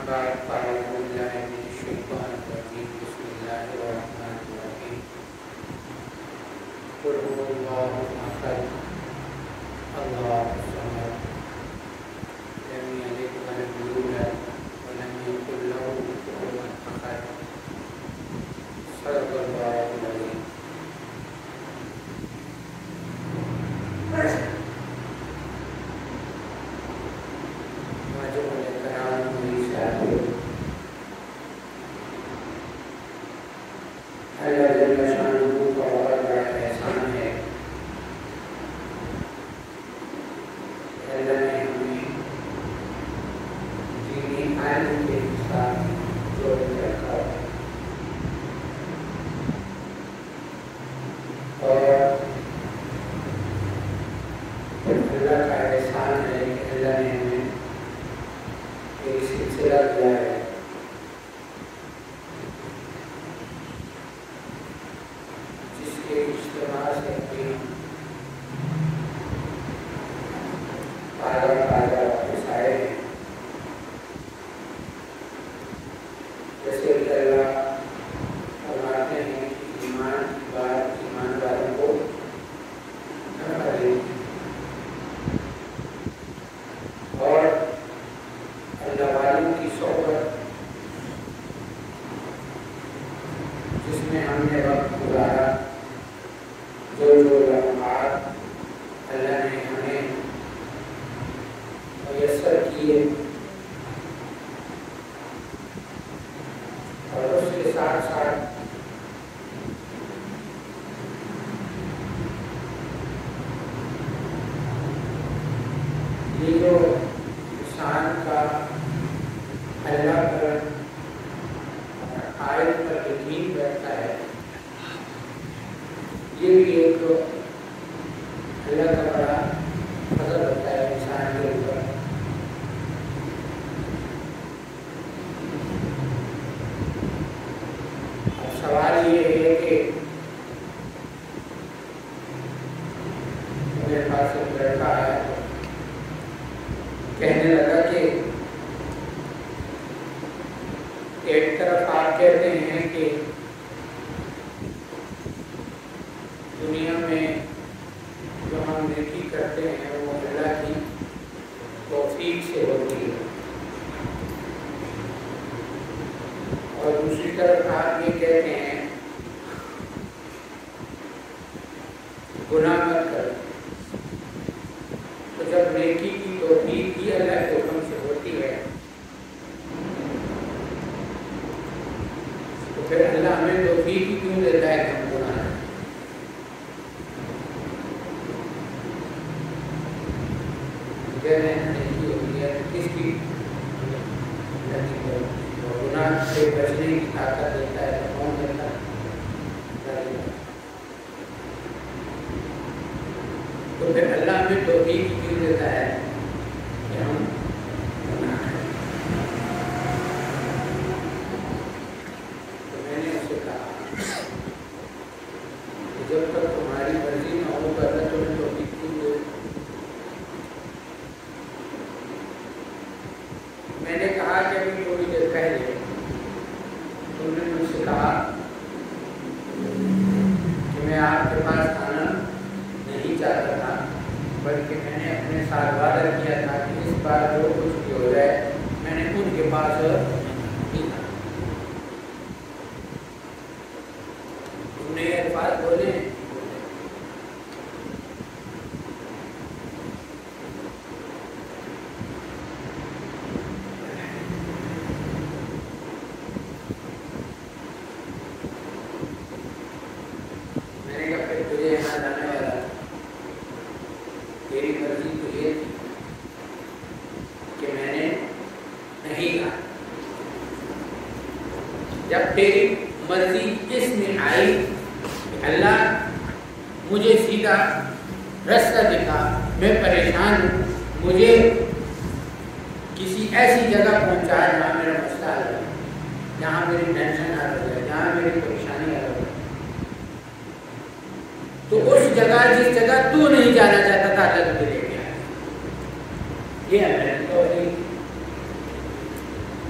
بعد أعوذ بالله من الشيطان الرجيم بسم الله الرحمن الرحيم قل هو الله أحد الله الصمد لم يلد ولم يولد ولم يكن له كفوا أحد صدق الله العظيم.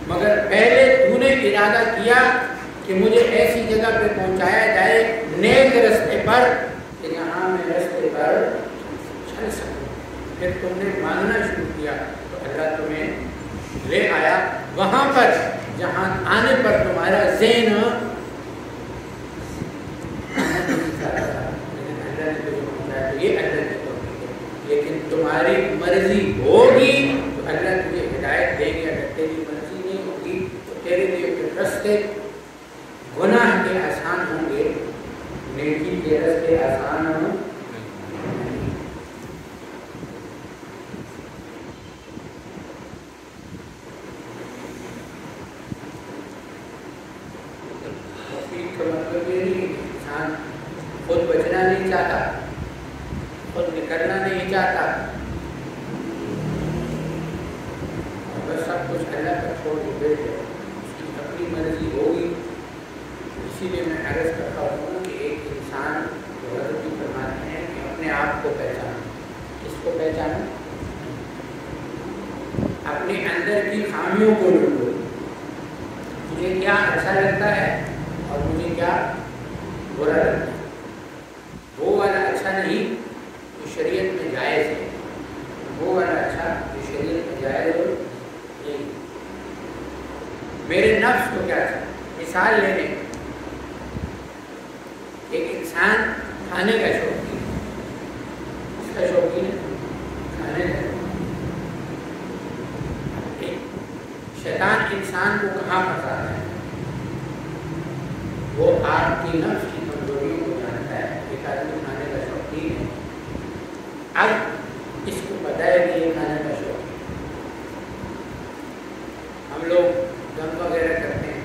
مگر ارادہ کیا کہ مجھے ایسی جگہ پہ پہنچایا جائے نیک رستے پر کہ جہاں میں رستے پر چل سکوں، پھر تم نے مانگنا شروع کیا تو اللہ تمہیں لے آیا وہاں پر جہاں آنے پر تمہارا ذہن یہ اللہ کی توفیق ہے، لیکن تمہاری مرضی ہوگی تو اللہ تجھے ہدایت دے گی، اگر تیری مرضی نہیں ہوگی تو تیرے لیے پھر رستے گناہ کے آسان ہوں گے، نیکی کے رستے آسان ہوں گے۔ توفیق کا مطلب یہ نہیں کہ انسان خود بچنا نہیں چاہتا، خود نکلنا نہیں چاہتا، بس سب کچھ اللہ پر چھوڑ کے بیٹھ جائے، اس کی اپنی مرضی ہوگی۔ اسی لیے میں عرض کرتا ہوں کہ ایک انسان جو حضرت فرماتے ہیں کہ اپنے آپ کو پہچانو، کس کو پہچانو؟ اپنے اندر کی خامیوں کو ڈھونڈو، مجھے کیا اچھا لگتا ہے اور مجھے کیا برا لگتا ہے، وہ والا اچھا نہیں جو شریعت میں جائز ہے، وہ والا اچھا جو شریعت میں جائز ہو نہیں۔ میرے نفس کو کیا اچھا، مثال لینے ایک انسان کھانے کا شوقین، اس کا شوقین ہے کھانے کا، شیطان انسان کو کہاں پھنساتا ہے؟ وہ آپ کی نفس کی کمزوریوں کو جانتا ہے۔ ایک آدمی کھانے کا شوقین ہے، اب اس کو پتہ ہے کہ یہ کھانے کا شوق ہے، ہم لوگ دم وغیرہ کرتے ہیں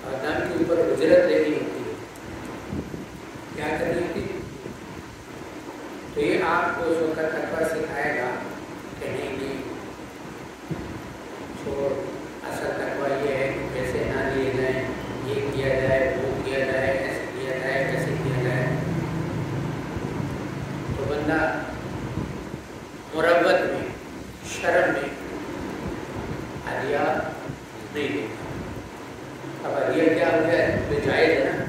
اور دم کے اوپر اجرت لینی ہوتی ہے، کیا کرنی ہوتی ہے؟ تو یہ آپ کو اس وقت اکبر سکھائے گا کہ نہیں چھوڑ، اصل تقویٰ یہ ہے کہ پیسے نہ لیے جائیں، یہ کیا جائے وہ کیا جائے، ایسے کیا جائے ایسے کیا جائے، تو بندہ مروت میں شرم میں عدیہ نہیں دیتا۔ اب عدیہ کیا ہو گیا ہے؟ تو جائز ہے نا،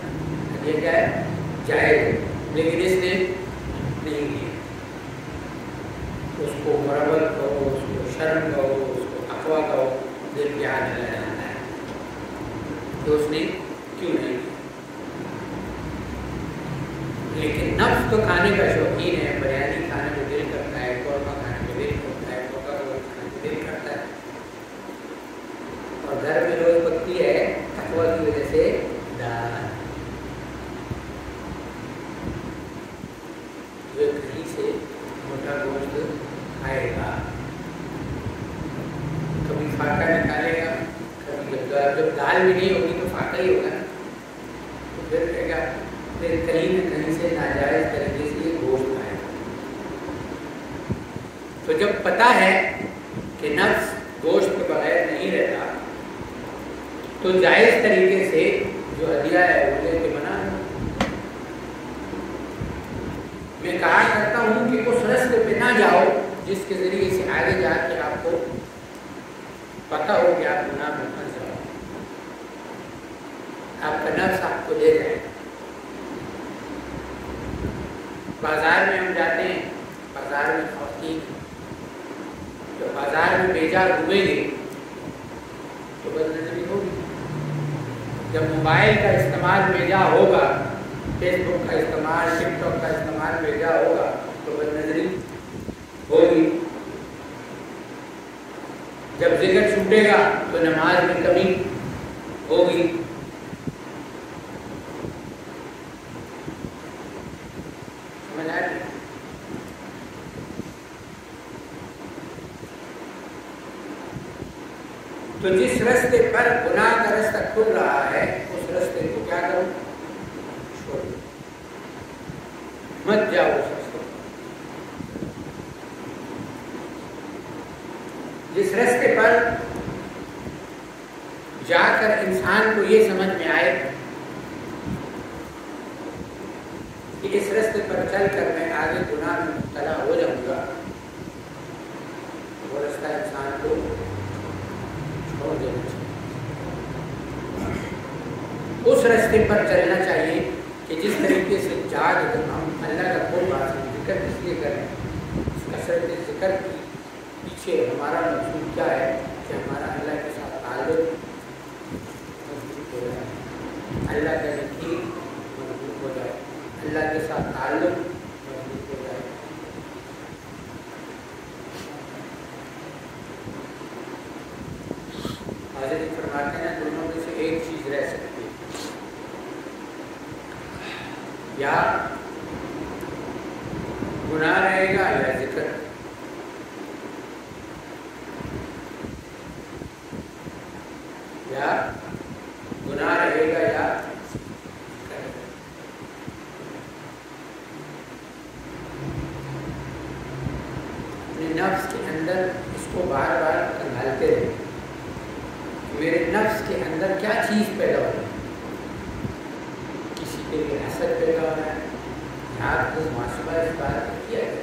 عدیہ کیا ہے؟ جائز ہے، لیکن اس نے نہیں لیا، اس کو مروت کہو، اس کو شرم کہو، اس کو تقویٰ کہو، دل پہ ہاتھ لگا جاتا ہے تو اس نے کیوں نہیں کیا؟ لیکن نفس تو کھانے کا شوقین ہے، بریانی کھانے کو دل کرتا ہے، قورمہ کھانے کو دل کرتا ہے، کوکا کولا کھانے کو دل کرتا ہے، اور گھر میں روز پکتی ہے تقویٰ کی وجہ سے دال، جو کہیں سے موٹا گوشت کھائے گا، کبھی فاقہ نکالے گا، کبھی جب دال بھی نہیں ہوگی تو فاقہ ہی ہوگا نا، تو پھر کہے گا پھر کہیں نہ کہیں سے ناجائز طریقے سے یہ گوشت کھائے گا۔ تو جب پتہ ہے کہ نفس گوشت کے بغیر نہیں رہتا تو جائز طریقے سے جو ہدیہ ہے وہ لے کے بنا۔ میں کہا کرتا ہوں کہ اس راستے پہ نہ جاؤ جس کے ذریعے سے آگے جا کے آپ کو پتہ ہو کہ آپ گناہ میں پھنس جاؤ، آپ کا نفس آپ کو لے جائے۔ بازار میں ہم جاتے ہیں، بازار میں خواتین جو بازار میں بیجا گھومیں گے تو بد نظری ہوگی، جب موبائل کا استعمال بیجا ہوگا، فیس بک کا استعمال، ٹک ٹاک کا استعمال بیجا ہوگا تو بد نظری ہوگی، جب ذکر چھوٹے گا تو نماز میں کمی ہوگی۔ سمجھ آئے؟ تو جس راستے پر گناہ کا راستہ کھل رہا ہے اس راستے کو کیا کرو؟ چھوڑ دو، مت جاؤ اس راستے پر۔ جس راستے پر جا کر انسان کو یہ سمجھ میں آئے کہ اس راستے پر چل کر میں آگے گناہ میں مبتلا ہو جاؤں گا، وہ راستہ انسان کو چھوڑ دینا چاہیے۔ اس راستے پر چلنا چاہیے کہ جس طریقے سے جب ہم اللہ کا خود بات ذکر اس لیے کریں، اس کثرت ذکر کی پیچھے ہمارا مقصود کیا ہے کہ ہمارا اللہ کے ساتھ تعلق مضبوط ہو جائے، اللہ کا یقین مضبوط ہو جائے، اللہ کے ساتھ تعلق مضبوط ہو جائے۔ حضرت فرماتے ہیں دونوں میں سے ایک چیز رہ سکتی ہے، یا گناہ رہے گا یا ذکر، یا گناہ رہے گا یا ذکر۔ اپنے نفس کے اندر اس کو بار بار کنگھالتے رہے، میرے نفس کے اندر کیا چیز پیدا ہو رہی ہے، کسی کے لیے حسد پیدا ہو رہا ہے، آپ کو محاسبہ اس بات پر کیا ہے،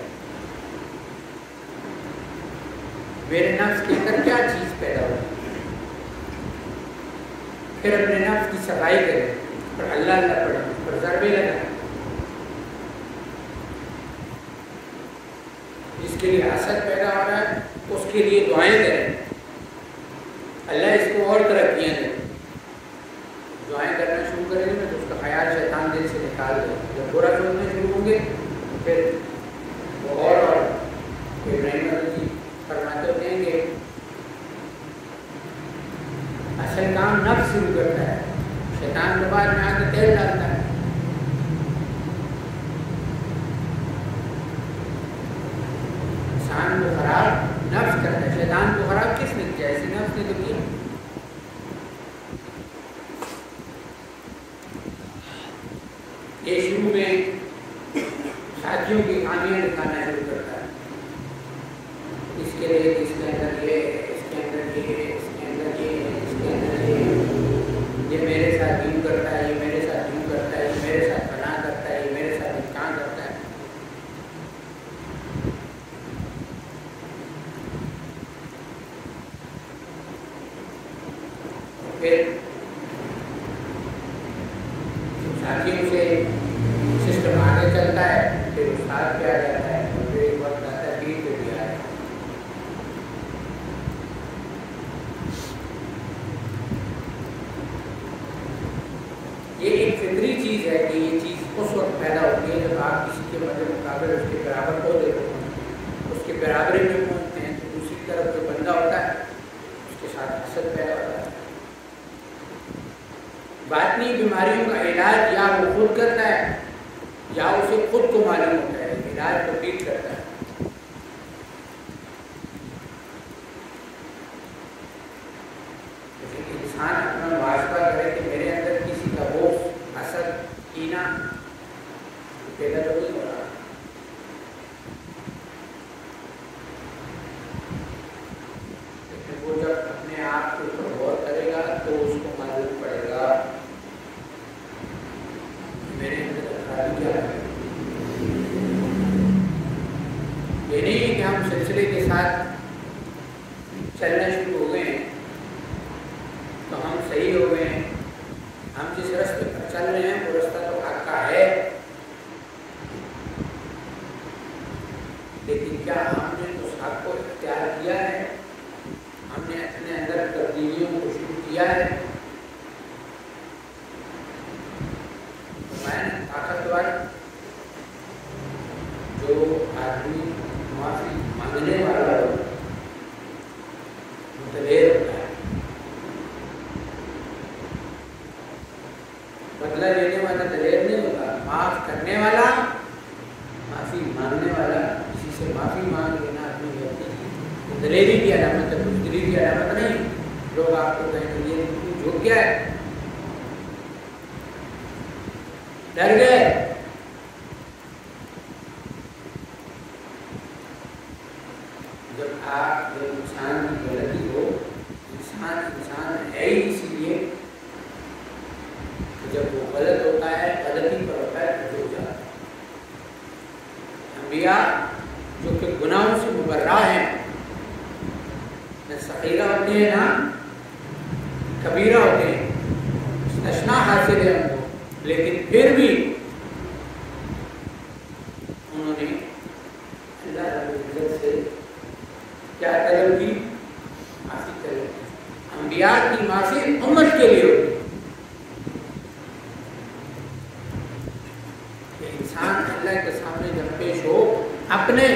میرے نفس کے اندر کیا چیز پیدا ہو رہی ہے۔ پھر اپنے نفس کی صفائی کریں اور اللہ اللہ پڑھیں، پر ضربے لگائیں۔ جس کے لیے حسد پیدا ہو رہا ہے اس کے لیے دعائیں کریں، اللہ اس کو اور ترقیاں دے۔ دعائیں کرنا شروع کریں گے تو اس کا خیال شیطان دل سے نکال دے، جب برا سوچنا شروع ہوں گے پھر وہ اور ابراہیم علیہ جی فرماتے ہیں کہ اصل کام نفس شروع کرتا ہے، شیطان کے بعد میں آ کے تیل ڈالتا ہے۔ انسان کو خراب نفس کرتا ہے، شیطان کو خراب کس نے کیا؟ ایسی نفس نے تو کیا۔ یہ شروع میں ساتھیوں کی کہانیاں دکھانا شروع کرتا ہے، اس کے لیے اس کے اندر یہ، اس کے اندر یہ، اس کے اندر یہ، اس کے اندر یہ میرے ساتھ یوں کرتا ہے، یہ میرے ساتھ یوں کرتا ہے، یہ میرے ساتھ بنا کرتا ہے، یہ میرے ساتھ امتحان کرتا ہے۔ پھر ساتھیوں سے سسٹم آگے چلتا ہے، پھر استاد پہ آ جاتا ہے، اور پھر ایک وقت آتا ہے پیر پہ بھی آیا۔ یہ ایک فطری چیز ہے کہ یہ چیز اس وقت پیدا ہوتی ہے جب آپ کسی کے مقابل اس کے برابر کو دیتے ہیں، اس کے برابری میں پہنچتے ہیں تو دوسری طرف جو بندہ ہوتا ہے اس کے ساتھ حسد پیدا ہوتا ہے۔ باطنی بیماریوں کا علاج یا وہ خود کرتا ہے یا اسے خود کو معلوم ہوتا ہے، علاج کو ٹھیک کرتا ہے۔ لیکن انسان اپنا محاسبہ کرے کہ میرے اندر کسی کا غصہ، حسد، کینہ پیدا تو نہیں ہو رہا، لیکن وہ جب اپنے آپ کے اوپر غور کرے گا تو اس کو معلوم پڑے گا میرے اندر خرابی کیا ہے۔ یہ نہیں ہے کہ ہم سلسلے کے ساتھ چلنا شروع ہو گئے ہیں تو ہم صحیح ہو گئے ہیں، ہم جس راستے پر چل رہے ہیں وہ راستہ تو حق کا ہے، لیکن کیا ہم نے اس حق کو اختیار کیا ہے؟ ہم نے اپنے اندر تبدیلیوں کو شروع کیا ہے؟ طاقتور جو آدمی معافی مانگنے والا ہو، متدیر ہوتا ہے، بدلہ لینے والا دلیر نہیں ہوتا، معاف کرنے والا، معافی مانگنے والا، کسی سے معافی مانگ لینا اپنی غلطی دلیری کی علامت ہے، بزدلی کی علامت نہیں۔ لوگ آپ کو کہیں گے یہ جھک گیا ہے، ڈر گئے۔ جب انسان کی غلطی ہو، انسان ہے ہی اسی لیے کہ جب وہ غلط ہوتا ہے، غلطی پر ہوتا ہے تو ہو جاتا ہے۔ انبیاء جو کہ گناہوں سے مبرہ ہیں، نہ صغیرہ ہوتے ہیں نہ کبیرہ ہوتے ہیں، نہ نہ حاصل ہے ان کو، لیکن پھر بھی انہوں نے اللہ رب العزت سے کیا طلب کی؟ معافی طلب کی۔ انبیاء کی معافی امت کے لیے ہوتی ہے کہ انسان اللہ کے سامنے جب پیش ہو، اپنے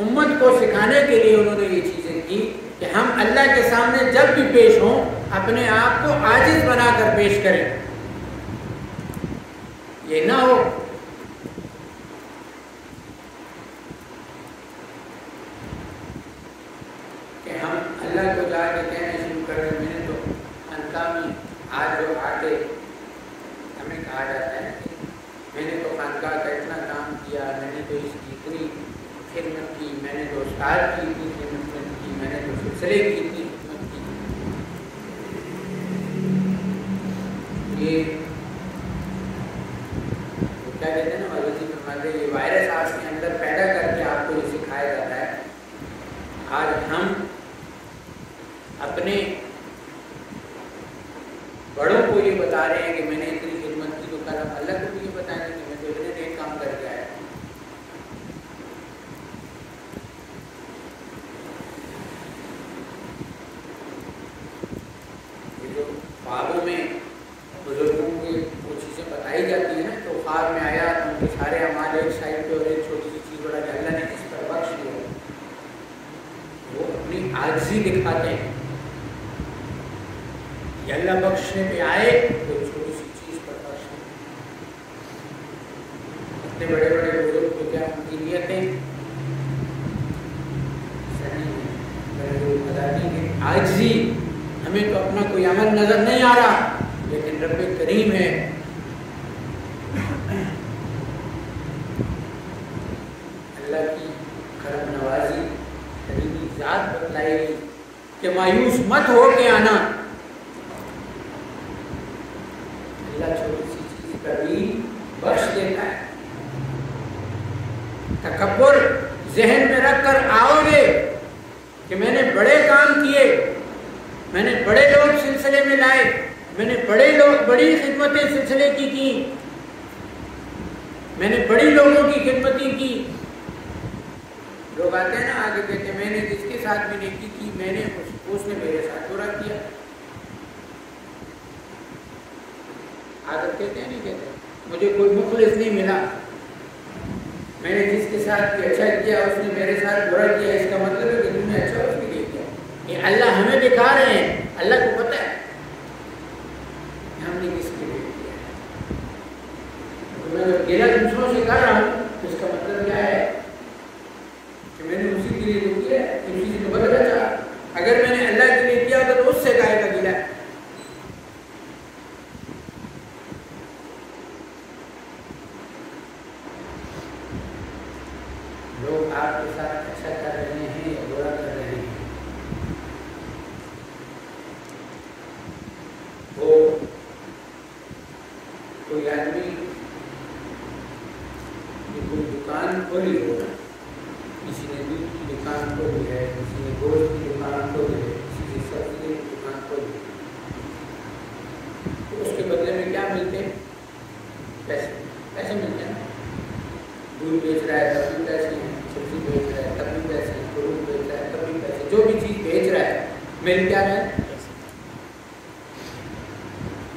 امت کو سکھانے کے لیے انہوں نے یہ چیزیں کی کہ ہم اللہ کے سامنے جب بھی پیش ہوں اپنے آپ کو عاجز بنا کر پیش کریں۔ یہ نہ ہو کہ ہم اللہ کو جا کے کہنا شروع کریں میں نے تو خانقاہ میں آج جو آ کے ہمیں کہا جاتا ہے کہ میں نے تو خانقاہ کا اتنا کام کیا، میں نے تو اس کی اتنی خدمت کی، میں نے تو استاد کی اتنی خدمت کی، میں نے تو سلسلے کی اتنی خدمت کی۔ یہ کیا کہتے ہیں نا مولانا فرماتے ہیں، یہ وائرس آپ کے اندر پیدا کر کے آپ کو یہ سکھایا جاتا ہے۔ آج ہم اپنے بڑوں کو یہ بتا رہے ہیں کہ میں نے اتنی خدمت کی، تو کل ہم اللہ کو بھی یہ بتائیں گے کہ میں تو اتنے نیک کام کر کے آیا۔ خوابوں میں بزرگوں کی وہ چیزیں بتائی جاتی ہیں نا، تو خواب میں آیا تو ان کے سارے اعمال ایک سائڈ پہ اور ایک چھوٹی سی چیز بڑا کہ اللہ نے اس پر بخش دیا، وہ اپنی عاجزی دکھاتے ہیں کہ اللہ بخشنے پہ آئے تو چھوٹی سی چیز پر بخش دے۔ اتنے بڑے بڑے بزرگ کو کیا ان کی نیتیں عاجزی، ہمیں تو اپنا کوئی عمل نظر نہیں آ رہا لیکن رب کریم ہے، اللہ کی کرم نوازی کریمی ذات بتلائی گئی کہ مایوس مت ہو کے آنا، اللہ چھوٹی سی چیز پر بھی بخش دیتا ہے۔ تکبر ذہن میں رکھ کر آؤ گے کہ میں نے بڑے کام کیے، میں نے بڑے لوگ سلسلے میں لائے، میں نے بڑی خدمتیں سلسلے کی کی، میں نے بڑی لوگوں کی خدمتیں کی۔ لوگ آتے ہیں نا آگے کہتے ہیں میں نے جس کے ساتھ بھی نیکی کی میں نے اس نے میرے ساتھ برا کیا۔ آگے کہتے ہیں نہیں کہتے مجھے کوئی مخلص نہیں ملا، میں نے جس کے ساتھ بھی اچھا کیا اس نے میرے ساتھ برا کیا، اس کا مطلب ہے کہ تم نے اچھا اس کے لیے کیا۔ یہ اللہ ہمیں دکھا رہے ہیں، اللہ کو پتہ ہے ہم نے کس کے لیے کیا ہے۔ تو میں جب گیلا دوسروں سے کر رہا ہوں تو اس کا مطلب کیا ہے کہ میں نے اسی کے لیے تو کیا ہے، اسی سے تو بدلا چاہا۔ اگر میں نے اللہ کے لیے کیا تو اس سے کائے کا گیلا ہے۔ لوگ آپ کے ساتھ اچھا کر رہے ہیں یا برا کر رہے ہیں، وہ کوئی آدمی کوئی دکان کھولی ہو، کسی نے دودھ کی دکان کھولی ہے، کسی نے گوشت کی دکان کھولی ہے، کسی نے سبزی کی دکان کھولی ہے، تو اس کے بدلے میں کیا ملتے ہیں؟ پیسے ملتے ہیں۔ دودھ بیچ رہا ہے تب بھی پیسے ہیں، سبزی بیچ رہا ہے تب بھی پیسے ہیں، فروٹ بیچ رہا ہے تب بھی پیسے، جو بھی چیز بیچ رہا ہے مل کیا رہا ہے؟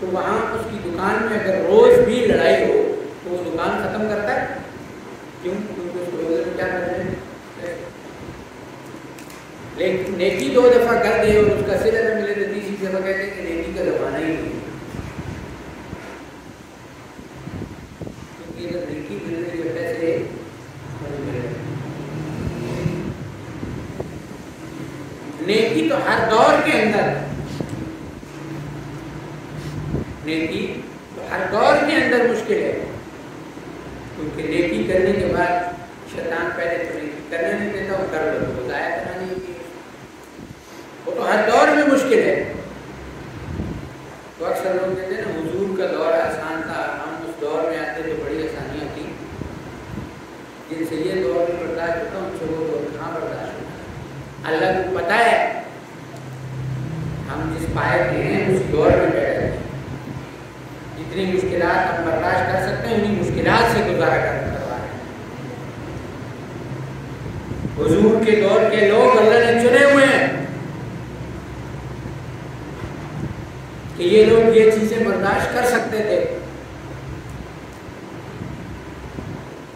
تو وہاں اس کی دکان میں اگر روز بھی لڑائی ہو تو وہ دکان ختم کرتا ہے، کیوں؟ کیونکہ اس روزے میں کیا کر رہے ہیں؟ لیکن نیکی 2 دفعہ کر دے اور اس کا صلہ نہ ملے تو تیسری دفعہ کہتے ہیں کہ نیکی کا زمانہ ہی نہیں ہے، کیونکہ اگر نیکی مل رہی ہے پیسے نہیں مل رہے۔ نیکی تو ہر دور کے اندر، نیکی تو ہر دور کے اندر مشکل ہے، کیونکہ نیکی کرنے کے بعد شیطان پہلے تو نیکی کرنے نہیں دیتا، وہ کر لو تو ضائع کرانے کی، وہ تو ہر دور میں مشکل ہے۔ تو اکثر لوگ کہتے ہیں نا حضور کا دور آسان تھا، ہم اس دور میں آتے تو بڑی آسانیاں تھیں، جن سے یہ دور میں برداشت ہوتا ان سے وہ دور کہاں برداشت ہوتا۔ اللہ کو پتہ ہے ہم جس پائے کے ہیں اس دور میں بیٹھے ہیں، جتنی مشکلات ہم برداشت کر سکتے ہیں انہیں مشکلات سے گزارا کروا رہے ہیں۔ حضور کے دور کے لوگ اللہ نے چنے ہوئے ہیں کہ یہ لوگ یہ چیزیں برداشت کر سکتے تھے۔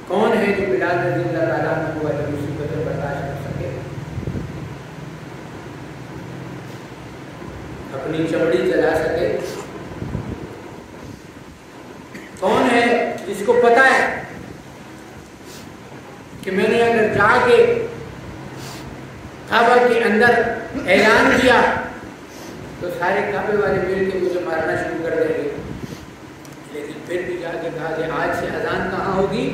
کون ہے جو بلال رضی اللہ تعالیٰ عنہ کو اجر مصیبتیں برداشت کر سکے؟ اپنی چمڑی جلا سکے؟ کون ہے جس کو پتا ہے کہ میں نے اگر جا کے کعبہ کے اندر اعلان کیا تو سارے کعبے والے مل کے مجھے مارنا شروع کر دیں گے، لیکن پھر بھی جا کے کہا کہ آج سے اذان کہاں ہوگی؟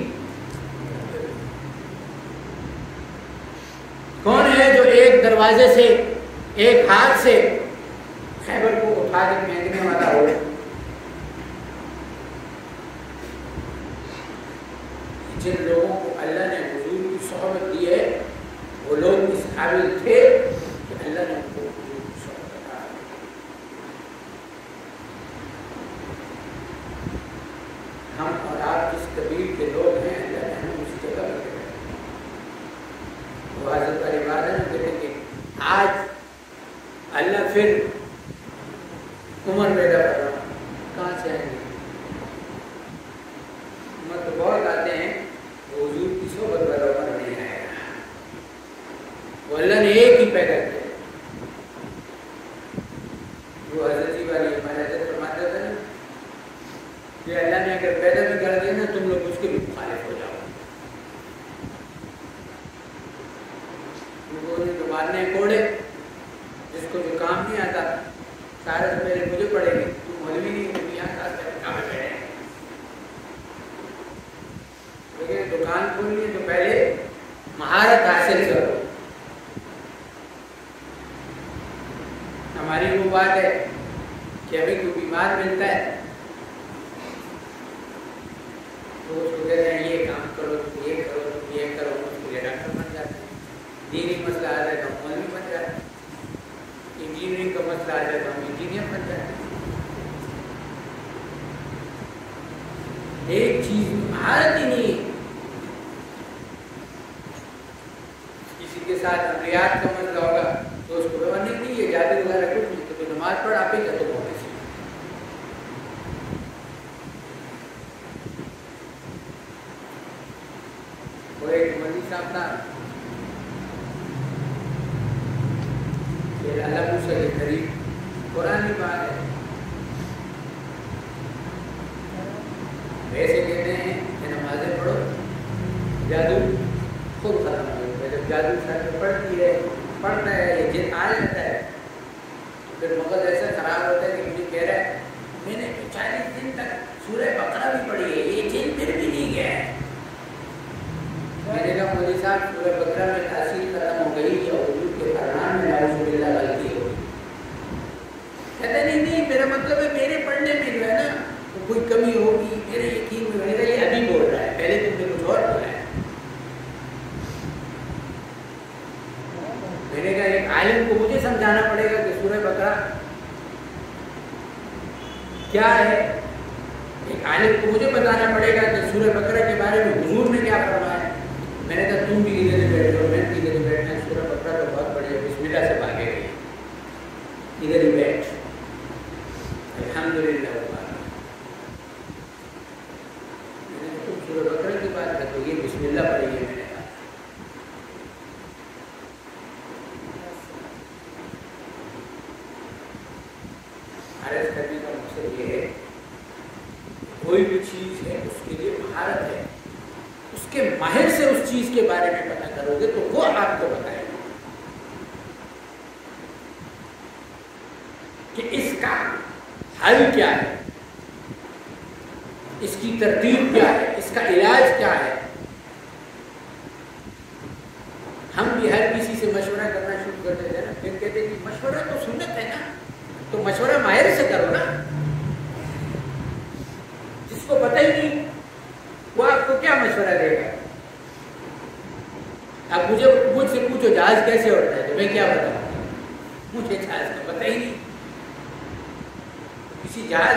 کون ہے جو ایک دروازے سے ایک ہاتھ سے خیبر کو اٹھا کے پھینکنے والا ہو؟ جن لوگوں کو اللہ نے حضور کی صحبت دی ہے وہ لوگ اس قابل تھے کہ اللہ نے ان کو حضور کی صحبت عطا کی۔ ہم اور آپ جس قبیل کے لوگ ہیں اللہ نے ہمیں اس جگہ پر رکھا ہے۔ وہ حضرت والی بات ہے نا، کہتے ہیں کہ آج اللہ پھر عمر پیدا کر رہا کہاں سے آئیں گے؟ عمر تو بہت آتے ہیں، وہ حضور کی صحبت والا عمر نہیں آئے گا۔ وہ اللہ نے ایک ہی پیدا کیا، وہ حضرت جی والی ہمارے حضرت فرماتا تھا نا کہ اللہ نے اگر پیدا بھی کر دیا نا تم لوگ اس کے بھی مخالف ہو جاؤ۔ ان کو جو مارنے کوڑے، جس کو جو کام نہیں آتا سارے سے پہلے مجھے پڑے گی، تم مولوی نہیں ہو یہاں کام بیٹھے ہیں، لیکن دکان کھولنی ہے تو پہلے مہارت حاصل کرو۔ ہماری وہ بات ہے کہ ابھی کوئی بیمار ملتا ہے تو اس کو کہتے ہیں یہ کام کرو، یہ کرو، یہ کرو، اس کے لیے ڈاکٹر بن جاتے ہیں۔ دینی مسئلہ آ جائے تو ہم مولوی بن جاتے ہیں، انجینئرنگ کا مسئلہ آ جائے تو ہم انجینئر بن جاتے ہیں۔ ایک چیز مہارت ہی نہیں، کسی کے ساتھ امریات کا مسئلہ ہوگا تو اس کو گورننگ نہیں ہے، جادو وغیرہ کچھ نہیں، تو نماز پڑھ آپ ہی کا تو ہونے سے۔ وہ ایک مولوی صاحب تھا، یہ اللہ سے قریب قرآن کی بات ہے، ویسے کہتے ہیں کہ نمازیں پڑھو جادو خود ختم ہو جائے۔ جب جادو سر پڑھتا ہے یہ جن آ جاتا ہے پھر مغز ایسا خراب ہوتا ہے کہ مجھے کہہ رہا ہے میں نے 40 دن تک سورہ بقرہ بھی پڑھی ہے، یہ جن پھر بھی نہیں گیا ہے۔ میں نے کہا مولوی صاحب سورہ بقرہ میں تاثیر ختم ہو گئی اور حضور کے فرمان میں نعوذ باللہ غلطی ہو گئی۔ کہتا نہیں میرا مطلب ہے میرے پڑھنے میں جو ہے نا تو کوئی کمی ہوگی، میرے یقین میں میرا یہ ابھی بول رہا ہے، پہلے تم نے کچھ اور بولا ہے۔ میں نے کہا ایک عالم کو مجھے سمجھانا پڑے گا کہ سورہ بقرہ کیا ہے، ایک عالم کو مجھے بتانا پڑے گا کہ سورہ بقرہ کے بارے میں حضور نے کیا فرمایا ہے۔ میں نے کہا تم بھی ادھر ہی بیٹھ جاؤ، میں بھی ادھر ہی بیٹھنا ہے، سورہ بقرہ تو بہت بڑی ہے، بسم اللہ سے بھاگے گئی، ادھر ہی بیٹھ، الحمدللہ۔ میں نے کہا تم سورہ بقرہ کی بات کرو، یہ بسم اللہ پڑھی ہے۔ میں نے کہا عرض کرنے کا مقصد یہ ہے کوئی بھی چیز ہے اس کے لیے مہارت ہے، اس کے ماہر سے اس چیز کے بارے میں پتہ کرو گے تو وہ آپ کو بتائے گا کہ اس کا حل کیا ہے، اس کی ترتیب کیا ہے، اس کا علاج کیا ہے۔ ہم بھی ہر کسی سے مشورہ کرنا شروع کر دیتے ہیں نا، پھر کہتے ہیں کہ مشورہ تو سنت ہے نا، تو مشورہ ماہر سے کرو نا۔ جس کو پتہ ہی نہیں وہ آپ کو کیا مشورہ دے گا؟ اب مجھ سے پوچھو جہاز کیسے اڑتا ہے تو میں کیا بتاؤں، مجھے جہاز کا پتہ ہی نہیں۔ کسی جہاز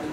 3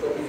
24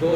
2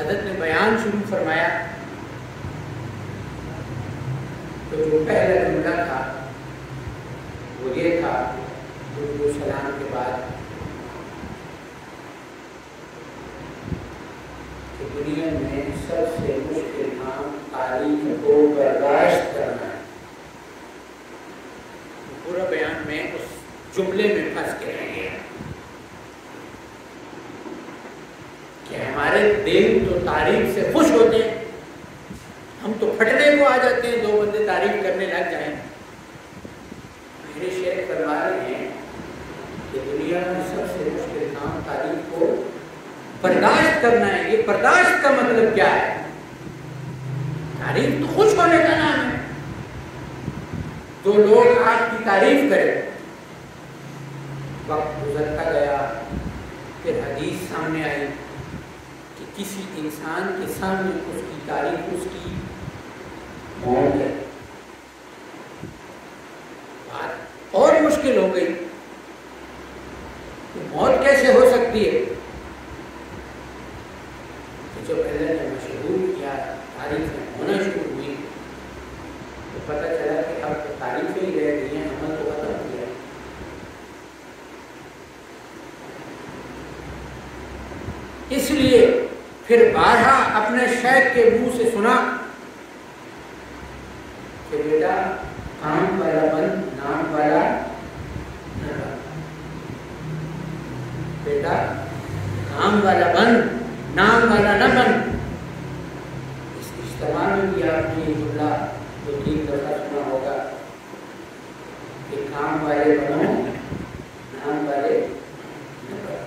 حضرت نے بیان شروع فرمایا تو جو پہلا جملہ تھا وہ یہ تھا درود و سلام کے بعد کہ دنیا میں سب سے مشکل کام تاریخ کو برداشت کرنا ہے. پورا بیان میں اس جملے میں پھنس کے رہ گیا کہ ہمارے دل تو تعریف سے خوش ہوتے ہیں, ہم تو پھٹنے کو آ جاتے ہیں, دو بندے تعریف کرنے لگ جائیں. میرے شیخ فرما رہے ہیں کہ دنیا میں سب سے مشکل کام تعریف کو برداشت کرنا ہے. یہ برداشت کا مطلب کیا ہے؟ تعریف تو خوش ہونے کا نام ہے. تو لوگ آپ کی تعریف کریں, وقت گزرتا گیا, پھر حدیث سامنے آئی کہ کسی انسان کے سامنے اس کی تعریف اس کی موت ہے. بات اور مشکل ہو گئی کہ موت کیسے ہو سکتی ہے. جو پہلے نے مشہور کیا, تعریفیں ہونا شروع ہوئی تو پتہ چلا کہ اب تو تعریفیں ہی رہ گئی ہیں, عمل تو ختم ہو گیا. اس لیے پھر بارہا اپنے شیخ کے منہ سے سنا کہ بیٹا کام والا بن, نام والا نہ بن. بیٹا کام والا بن, نام والا نہ بن. اس اجتماع میں بھی آپ نے یہ جملہ دو تین دفعہ سنا ہوگا کہ کام والے بنو, نام والے نہ بنو.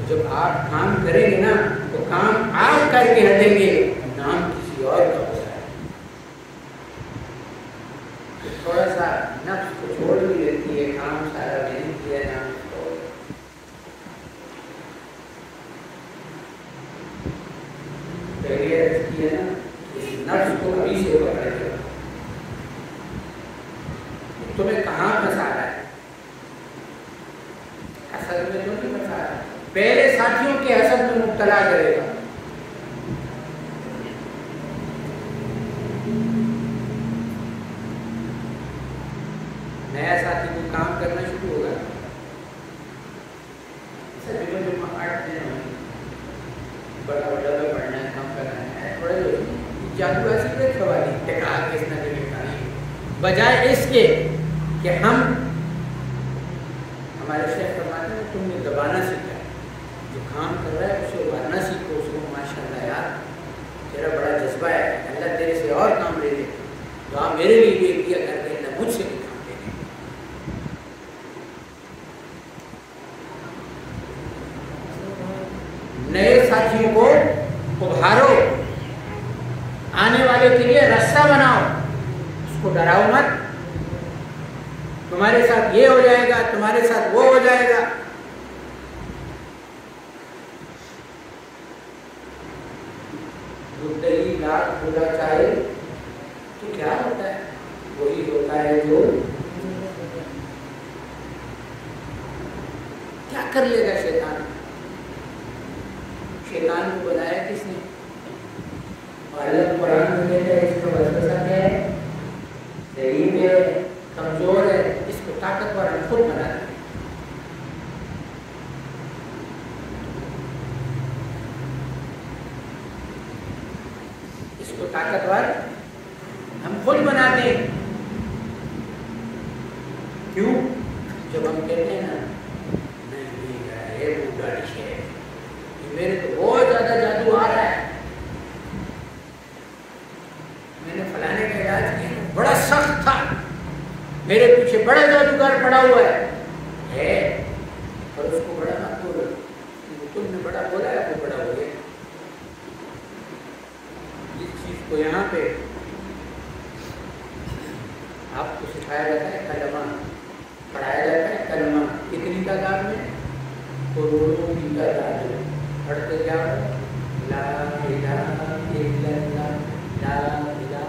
جب آپ کام کریں گے نا تو کام آپ کر کے ہٹیں گے, نام کسی اور کا ہوتا ہے. تھوڑا سا نفس کو چھوڑ بھی لیتی ہے, کام سارا میں نے کیا, نام چھوڑ. پہلے عرض کیا نا اس نفس کو ابھی سے پکڑ کے تمہیں کہاں پھنسا رہا ہے؟ اصل میں تو نہیں پھنسا رہا ہے, پہلے ساتھیوں کے حسد میں مبتلا کرے گا. نیا ساتھی کو کام کرنا شروع ہوگا, بڑا بڑا پڑھنا ہے, کام کرنا ہے, تھوڑے جادو ایسی کوئی سوال ٹکا کے اس نظر نکالی, بجائے اس کے کہ ہم ہمارے شیخ فرماتے ہیں تم نے دبانا سیکھا ہے, جو کام کر رہا ہے اسے ابھارنا سیکھو. اس کو ماشاء اللہ یار تیرا بڑا جذبہ ہے, اللہ تیرے سے اور کام لے لے, تو آپ میرے لیے بھی کیا کرتے ہیں, نہ مجھ سے بھی کام لے لیں. نئے ساتھیوں کو ابھارو, آنے والے کے لیے رستہ بناؤ, اس کو ڈراؤ مت. تمہارے ساتھ یہ ہو جائے گا, تمہارے ساتھ وہ ہو جائے گا. دہی لاکھ پورا چاہے تو کیا ہوتا ہے, وہی ہوتا ہے جو کیا کر لے گا شیطان. شیطان کو بنایا کس نے؟ اللہ قرآن میں کہتا ہے اس کا وسوسہ کیا ہے, ضعیف ہے, کمزور ہے, اس کو طاقتور ہم خود بنا دیں. اس کو طاقتور ہم خود بنا دیں. کیوں؟ جب ہم کہتے ہیں نا نہیں وہ گاڑی ہے, میرے تو بہت زیادہ جادو آ رہا ہے, میں نے فلانے کا علاج کیا بڑا سخت تھا, میرے پیچھے بڑا جادوگر پڑا ہوا ہے, اور اس کو بڑا مت بولو, تم نے بڑا بولا ہے وہ بڑا ہو گیا. جس چیز کو یہاں پہ آپ کو سکھایا جاتا ہے کلمہ, پڑھایا جاتا ہے کلمہ, کتنی تعداد میں؟ کروڑوں کی تعداد میں. پڑھتے جاؤ لا الہ الا اللہ, لا الہ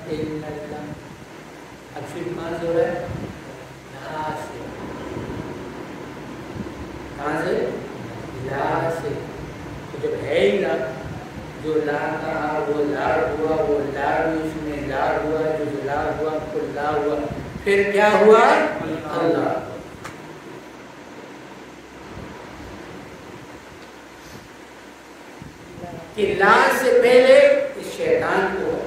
الا اللہ. اب شروع کہاں سے ہو رہا ہے؟ لا سے. کہاں سے؟ لا سے. تو جب ہے ہی لا. جو لا کہا وہ لا ہوا, وہ لا اس میں لا ہوا, جو لا ہوا کل لا ہوا, پھر کیا ہوا؟ اللہ. کہ لا سے پہلے اس شیطان کو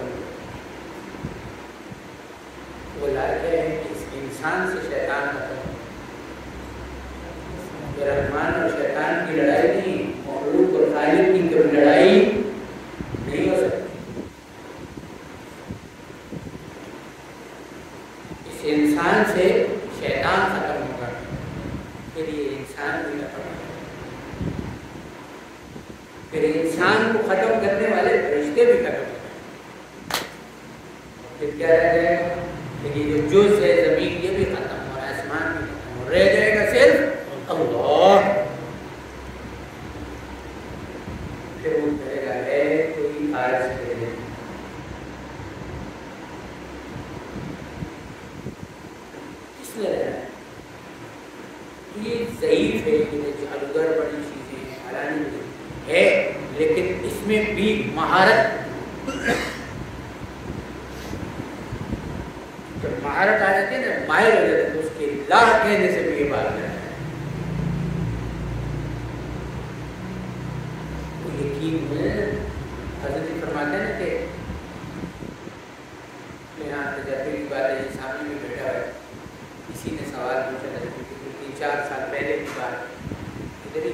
وہ لا کے اس انسان سے شیطان ختم. رحمان اور شیطان کی لڑائی نہیں, مخلوق اور خالق کی کوئی لڑائی نہیں ہو سکتی. اس انسان سے شیطان ختم ہوگا, پھر یہ انسان بھی ختم ہوگا, پھر انسان کو ختم کرنے والے فرشتے بھی ختم ہو گئے. پھر کیا رہ جائے گا؟ کہ یہ جو جز ہے زمین یہ بھی ختم ہو, آسمان بھی ختم ہو, رہ جائے گا صرف اللہ. پھر وہ کہے گا ہے کوئی آج دے دے. اس لیے یہ ضعیف ہے, یہ جادوگر بڑی چیزیں ہیں, حالانکہ ہے, لیکن اس میں بھی مہارت. جب مہارت آ جاتی ہے نا, ماہر ہو جاتے تو اس کے لا کہنے سے بھی یہ بات ہے. تو یقین میں حضرت فرماتے ہیں نا کہ یہاں تجربے کی بات ہے, یہ سامنے میں بیٹھا ہے, کسی نے سوال پوچھا تھا 3-4 سال پہلے کی بات. ادھر ہی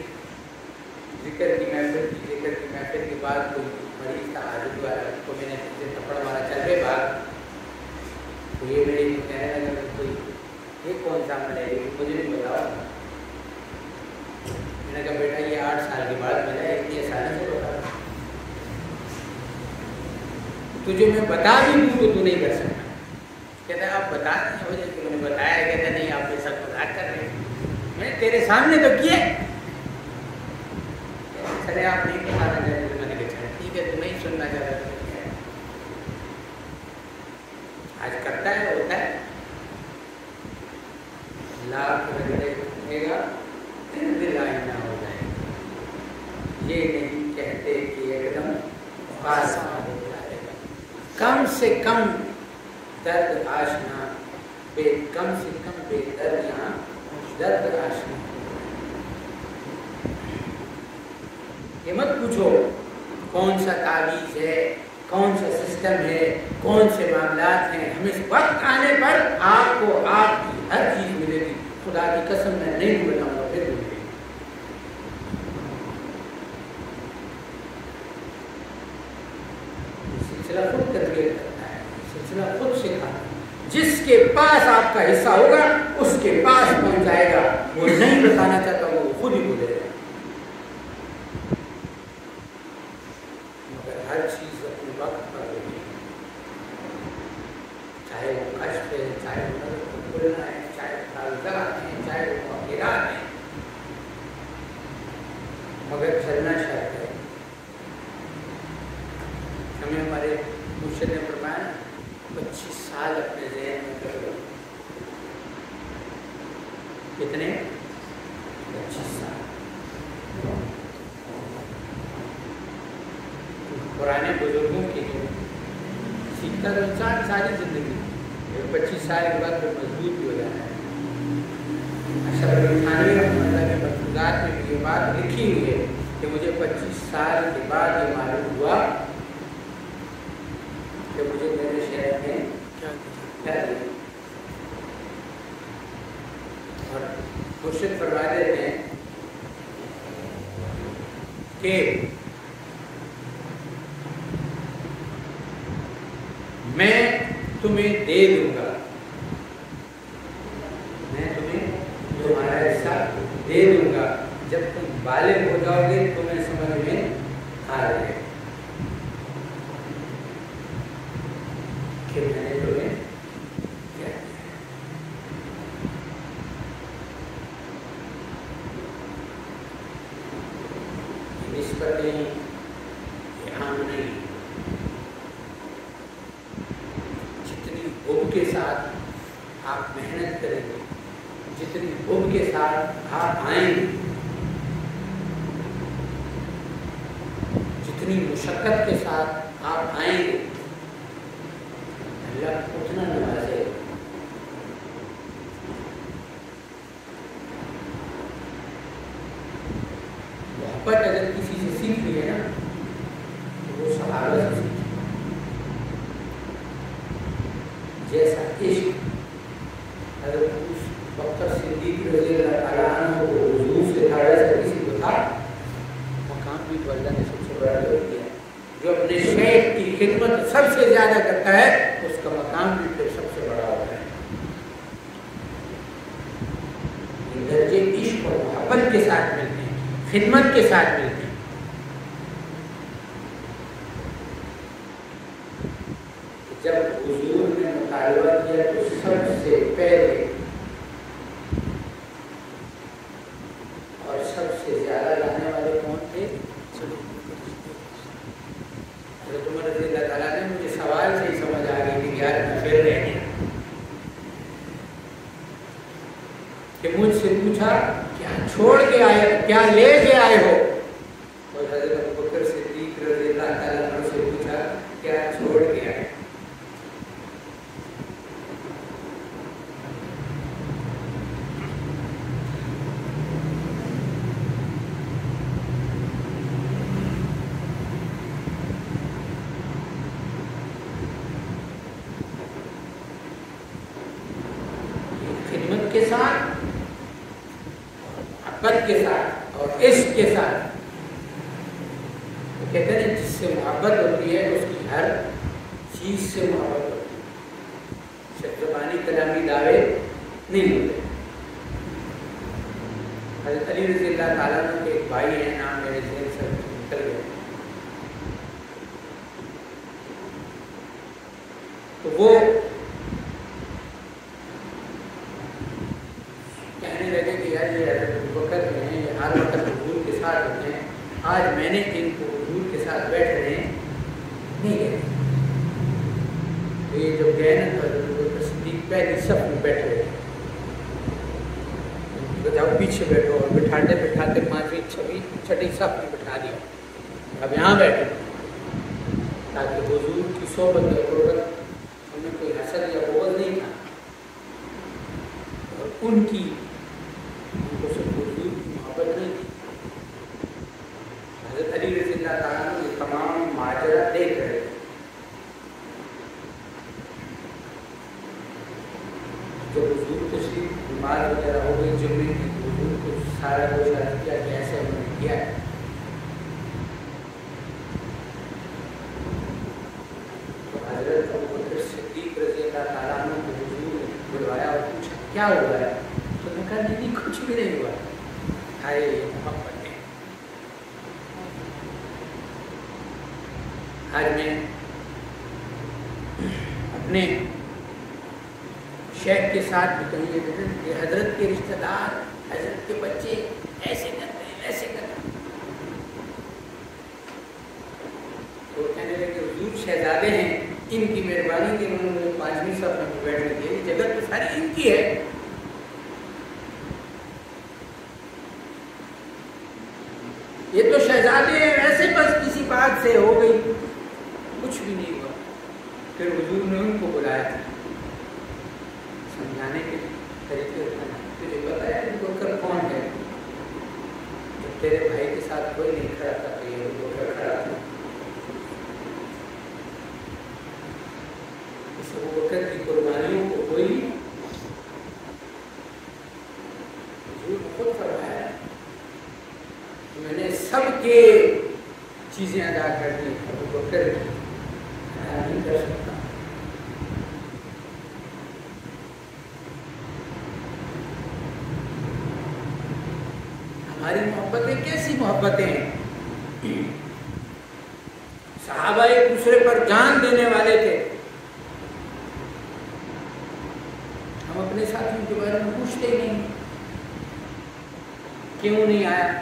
ذکر کی محفل کے بعد کوئی مریض تھا حاجت والا, کو میں نے تھپڑ مارا, چل رہے بات. تو یہ میرے کہنے لگا کہ کوئی یہ کون سا عمل ہے, مجھے نہیں بتاؤ. میں نے کہا بیٹا یہ 8 سال کے بعد ملا ہے, اتنی آسانی سے بتا. تجھے میں بتا بھی دوں تو تو نہیں کر سکتا. کہتا ہے آپ بتا دیں مجھے, کہ میں نے بتایا. کہتا نہیں آپ یہ سب مذاق کر رہے ہیں, میں نے تیرے سامنے تو کیے. چلے آپ نہیں بتانا چاہتے تو میں نے کہا ٹھیک ہے, تو نہیں سننا چاہتا تو آج کرتا ہے, ہوتا ہے. لاکھ رگڑے کھے گا پھر دل آئینہ ہو جائے گا. یہ نہیں کہتے کہ ایک دم پاس ہو جائے گا. کم سے کم درد آشنا, کم سے کم بے درد یہاں درد آشنا. یہ مت پوچھو کون سا تعویذ ہے, کون سا سسٹم ہے, کون سے معاملات ہیں. ہمیں وقت آنے پر آپ کو آپ کی ہر چیز ملے گی. خدا کی قسم میں نہیں بتاؤں گا, پھر ملے گی. سلسلہ خود تربیت کرتا ہے, سلسلہ خود سکھاتا ہے. جس کے پاس آپ کا حصہ ہوگا اس کے پاس پہنچ جائے گا. وہ نہیں بتانا چاہتا وہ خود ہی بولے گا. مگر ہر چیز اپنے وقت پر ہوگی, چاہے وہ کشف ہے, چاہے وہ کھلنا ہے, چاہے وہ تعلقات ہیں, چاہے وہ مغفرات ہیں, مگر چلنا شرط ہے. ہمیں ہمارے مرشد نے فرمایا 25 سال اپنے ذہن میں کر لو. کتنے؟ 25 سال. پرانے بزرگوں کی جو سیکھتا تو انسان ساری زندگی 25 سال کے بعد مضبوط بھی ہو جاتا ہے. اشرف علی تھانوی رحمۃ اللہ کے مکتوبات میں یہ بات لکھی ہوئی ہے کہ مجھے 25 سال کے بعد یہ معلوم ہوا کہ مجھے میرے شہر میں کیا دیا. اور مرشد فرما دیتے ہیں کہ میں تمہیں دے دوں گا, میں تمہیں تمہارا حصہ دے دوں گا. جب تم بالغ ہو جاؤ گے تمہیں سمجھ میں آ جائے گا کہ میں نے تمہیں کیا کیا. نسبت نہیں, عام نہیں. جتنی حب کے ساتھ آپ محنت کریں گے, جتنی حب کے ساتھ آپ آئیں گے, جتنی مشقت کے ساتھ آپ آئیں گے اللہ اتنا نوازے گا. محبت اگر کسی سے سیکھ لی ہے نا تو وہ صحابہ سے سیکھی. جیسا عشق اگر اس وقت صدیق رضی اللہ تعالیٰ عنہ کو حضور سے تھا سے کسی کو تھا، مقام بھی تو اللہ نے سب سے بڑا کر دیا. جو اپنے شیخ کی خدمت سب سے زیادہ کرتا ہے اس کا مقام بھی پھر سب سے بڑا ہوتا ہے. یہ درجے عشق اور محبت کے ساتھ ملتے ہیں، خدمت کے ساتھ ملتے ہیں. جب حضور نے مطالبہ کیا تو سب سے پہلے اور سب سے زیادہ لانے والے کون تھے؟ حضرت عمر رضی اللہ تعالیٰ نے مجھے سوال سے ہی سمجھ آ گئی کہ یار میں پھر رہ گیا کہ مجھ سے پوچھا کیا چھوڑ کے آئے، کیا لے کے آئے ہو؟ اور حضرت ابوبکر صدیق رضی اللہ تعالیٰ عنہ سے پوچھا کیا چھوڑ کے آئے؟ کے ساتھ، محبت کے ساتھ اور عشق کے ساتھ. کہتے ہیں جس سے محبت ہوتی ہے اس کی ہر چیز سے محبت ہوتی ہے. صرف زبانی کلامی دعوے نہیں ہوتے. حضرت علی رضی اللہ تعالیٰ عنہ کے ایک بھائی ہیں، نام میرے ذہن سے نکل گئے، تو وہ ہر وقت حضور کے ساتھ ہوتے ہیں، آج میں نے ان کو حضور کے ساتھ بیٹھ رہے ہیں نہیں گئے. یہ جب گئے نا تو حضرت ابوبکر صدیق پہلی صف میں بیٹھ رہے جاؤ پیچھے بیٹھو، اور بٹھاتے بٹھاتے 5ویں 6ویں 6ٹھی صف میں بٹھا دیا. اب یہاں بیٹھے تاکہ حضور کی صحبت اور قربت ہمیں کوئی حسد یا بغض نہیں تھا، اور ان کی محبت نہیں تھی. حضرت علی رضی اللہ تعالیٰ عنہ یہ تمام ماجرا دیکھ رہے تھے. جب حضور تشریف بیمار وغیرہ ہو گئی جمعے کی، حضور کو سارا کچھ عرض کیا کہ ایسے انہوں نے کیا ہے. تو حضرت ابوبکر صدیق رضی اللہ تعالیٰ عنہ کو حضور نے بلوایا اور پوچھا کیا ہوا ہے؟ تو نے کہا نہیں کچھ بھی نہیں ہوا. ہائے محبت ہے. آج میں اپنے شیخ کے ساتھ بھی کہیں کہ حضرت کے رشتہ دار، حضرت کے بچے ایسے کرتے ہیں ویسے کرتے ہیں، تو کہنے لگے حضور شہزادے ہیں، ان کی مہربانی کے انہوں نے 5ویں صف میں بیٹھنے کے لیے، جگہ تو ساری ان کی ہے. یہ تو شہزادے ہیں، ایسے بس کسی بات سے ہو گئی، کچھ بھی نہیں ہوا. پھر حضور نے ان کو بلایا تھا سمجھانے کے طریقے سے. پھر یہ بتایا ابوبکر کون ہے؟ جب تیرے بھائی کے ساتھ کوئی نہیں کھڑا تھا تو یہ ابوبکر کھڑا تھا. اس ابوبکر کی قربانیوں کو کوئی حضور خود فرمایا میں نے سب کے چیزیں ادا کر دی، ابوبکر ادا نہیں کر سکتا. ہماری محبتیں کیسی محبتیں ہیں؟ صحابہ ایک دوسرے پر جان دینے والے تھے. ہم اپنے ساتھیوں کے بارے میں پوچھتے ہی نہیں کیوں نہیں آیا،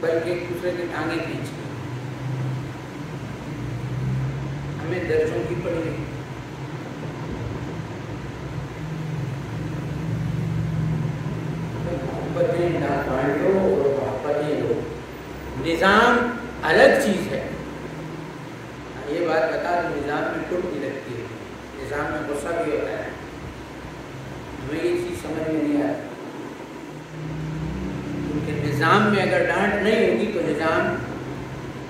بلکہ ایک دوسرے کی ٹانگیں کھینچ لی. ہمیں درجوں کی پڑی نہیں. محبتیں نہ بانٹو اور محبتیں لو. نظام الگ چیز ہے، نظام میں اگر ڈانٹ نہیں ہوگی تو نظام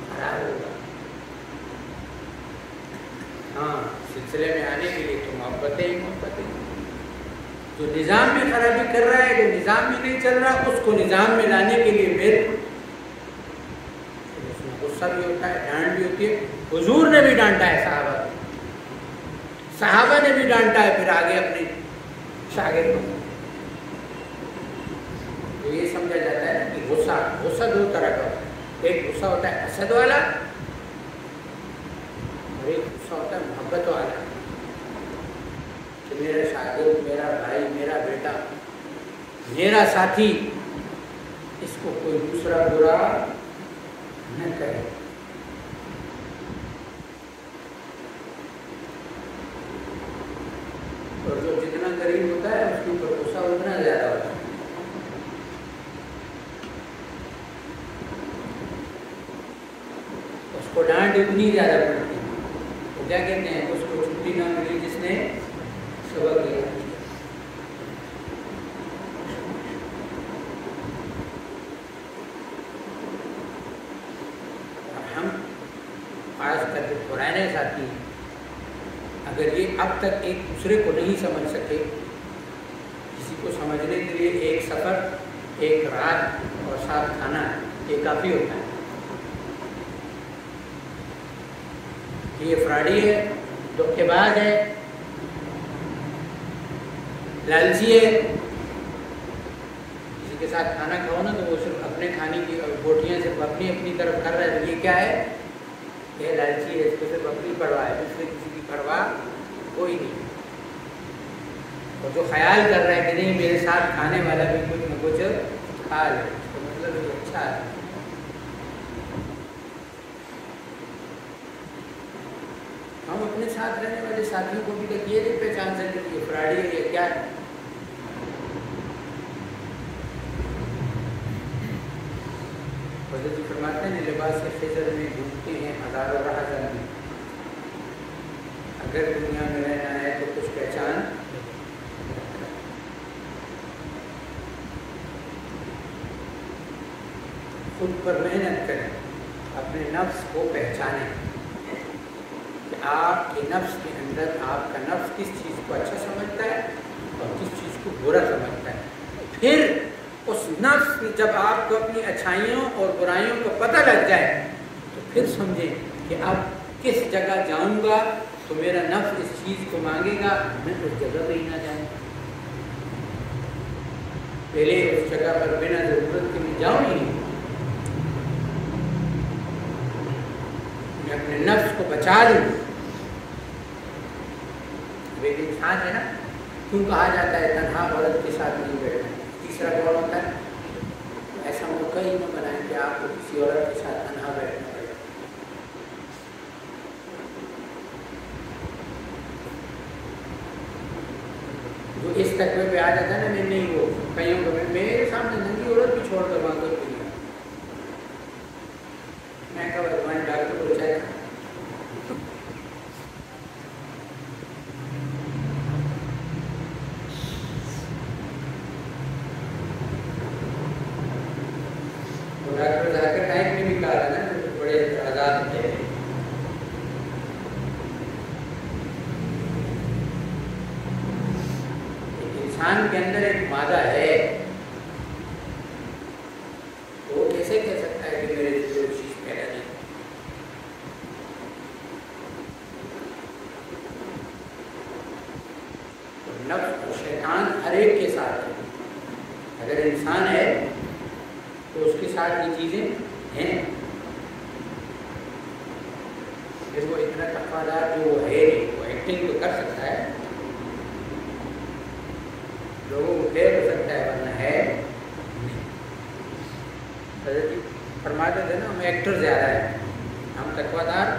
خراب ہوگا. ہاں سلسلے میں آنے کے لیے تو محبتیں ہی محبتیں. جو نظام میں خرابی کر رہا ہے، جو نظام میں نہیں چل رہا، اس کو نظام میں لانے کے لیے پھر اس میں غصہ بھی ہوتا ہے، ڈانٹ بھی ہوتی ہے. حضور نے بھی ڈانٹا ہے صحابہ نے بھی ڈانٹا ہے پھر آگے اپنے شاگرد کو. تو یہ سمجھا جاتا ہے کہ غصہ دو طرح کا ہوتا ہے. ایک غصہ ہوتا ہے حسد والا اور ایک غصہ ہوتا ہے محبت والا کہ میرا شاگرد، میرا بھائی، میرا بیٹا، میرا ساتھی، اس کو کوئی دوسرا برا نہ کرے. اور جو جتنا قریب ہوتا ہے اس کے اوپر غصہ اتنا زیادہ ہوتا ہے. اس کو ڈانٹ اتنی زیادہ پڑتی ہے. تو کیا کہتے ہیں، اس کو چھٹی نہ ملی جس نے سبق لیا. ہم آج کل کے پرانے ساتھی اگر یہ اب تک ایک دوسرے کو نہیں سمجھ سکے، کسی کو سمجھنے کے لیے ایک سفر، ایک رات اور ساتھ کھانا یہ کافی ہوتا ہے. یہ فراڈی ہے، دھوکے باز ہے، لالچی ہے. کسی کے ساتھ کھانا کھاؤ نا تو وہ صرف اپنے کھانے کی بوٹیاں صرف اپنی طرف کر رہا ہے. تو یہ کیا ہے؟ یہ لالچی ہے، اس کو صرف اپنی پرواہ ہے، اس سے کسی کی پرواہ کوئی نہیں. اور جو خیال کر رہا ہے کہ نہیں میرے ساتھ کھانے والا بھی کچھ نہ کچھ کھا لے، اس کا مطلب یہ اچھا ہے. ہم اپنے ساتھ رہنے والے ساتھیوں کو بھی تک یہ نہیں پہچان سکتے کہ یہ فراڈی ہے یا کیا ہے. حضرت فرماتے ہیں لباس خضر میں گھومتے ہیں ہزاروں راہزن میں، اگر دنیا میں رہنا ہے تو کچھ پہچان. خود پر محنت کریں، اپنے نفس کو پہچانیں کہ آپ کے نفس کے اندر آپ کا نفس کس چیز کو اچھا سمجھتا ہے اور کس چیز کو برا سمجھتا ہے. پھر اس نفس جب آپ کو اپنی اچھائیوں اور برائیوں کا پتہ لگ جائے تو پھر سمجھیں کہ اب کس جگہ جاؤں گا تو میرا نفس اس چیز کو مانگے گا، میں اس جگہ پہ ہی نہ جاؤں. پہلے اس جگہ پر بنا ضرورت کے میں جاؤں ہی نہیں. میں اپنے نفس کو بچا لوں. ایک انسان ہے نا، کیوں کہا جاتا ہے تنہا عورت کے ساتھ نہیں بیٹھنا. تیسرا کون ہوتا ہے؟ ایسا موقع ہی نہ بنائیں کہ آپ کو کسی عورت کے ساتھ تنہا بیٹھنا پڑے. جو اس تقوی پہ آ جاتا ہے نا، میں نہیں، وہ کئیوں کو میرے سامنے ننگی عورت بھی چھوڑ کر وہاں کر دیا. میں کہا تمہارے ڈاکٹر کو چاہیے ڈاکٹر ذاکر نائک نے بھی کہا نا، بڑے آزاد تھے. انسان کے اندر ایک مادہ ہے، تو وہ کیسے کہہ سکتا ہے کہ میرے دل میں وہ چیز پیدا نہیں. نفس اور شیطان ہر ایک کے ساتھ ہے. اگر انسان ہے تو اس کے ساتھ یہ چیزیں ہیں. پھر وہ اتنا تقویدار جو وہ ہے نہیں، وہ ایکٹنگ تو کر سکتا ہے، لوگوں کو پھیر ہو سکتا ہے، ورنہ ہے نہیں. حضرت فرماتے تھے نا، ہم ایکٹر زیادہ ہیں، ہم تقویدار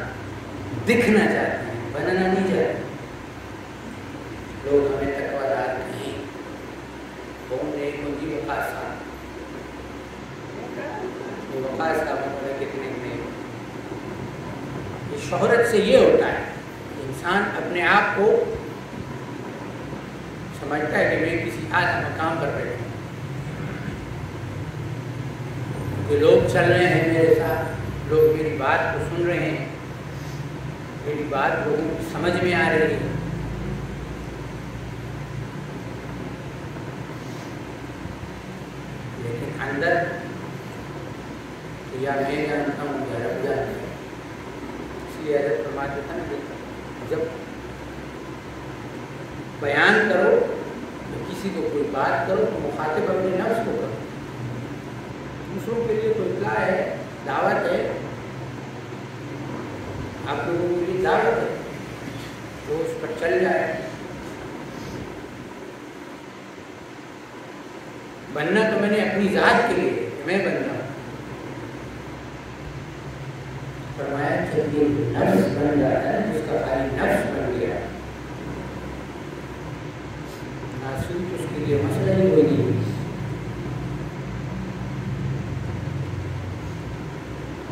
دکھنا چاہتے ہیں، بننا نہیں چاہتے. لوگ ہمیں تقویدار نہیں. کون ایک منجی وقاص صاحب، وقاص کا مطلب ہے کتنے میں شہرت سے یہ ہوتا ہے کہ انسان اپنے آپ کو سمجھتا ہے کہ میں کسی اعلیٰ مقام پر بیٹھا ہوں. کہ لوگ چل رہے ہیں میرے ساتھ، لوگ میری بات کو سن رہے ہیں، میری بات لوگوں کی سمجھ میں آ رہی ہے، لیکن اندر یا میں جانتا ہوں یا رب جانتا ہے۔ اس لیے حضرت فرماتے تھے نا کہ جب بیان کرو تو کسی کو کوئی بات کرو تو مخاطب اپنے نفس کو کرو، دوسروں کے لیے تو اطلاع ہے، دعوت ہے، آپ لوگوں کے لیے دعوت ہے، وہ اس پر چل جائے۔ بننا تو میں نے اپنی ذات کے لیے میں بنتا ہوں، فرمایا جب یہ نفس بن جاتا ہے جس کا خالی نفس بن گیا ناسوت اس کے لیے مسئلہ ہی ہوگی،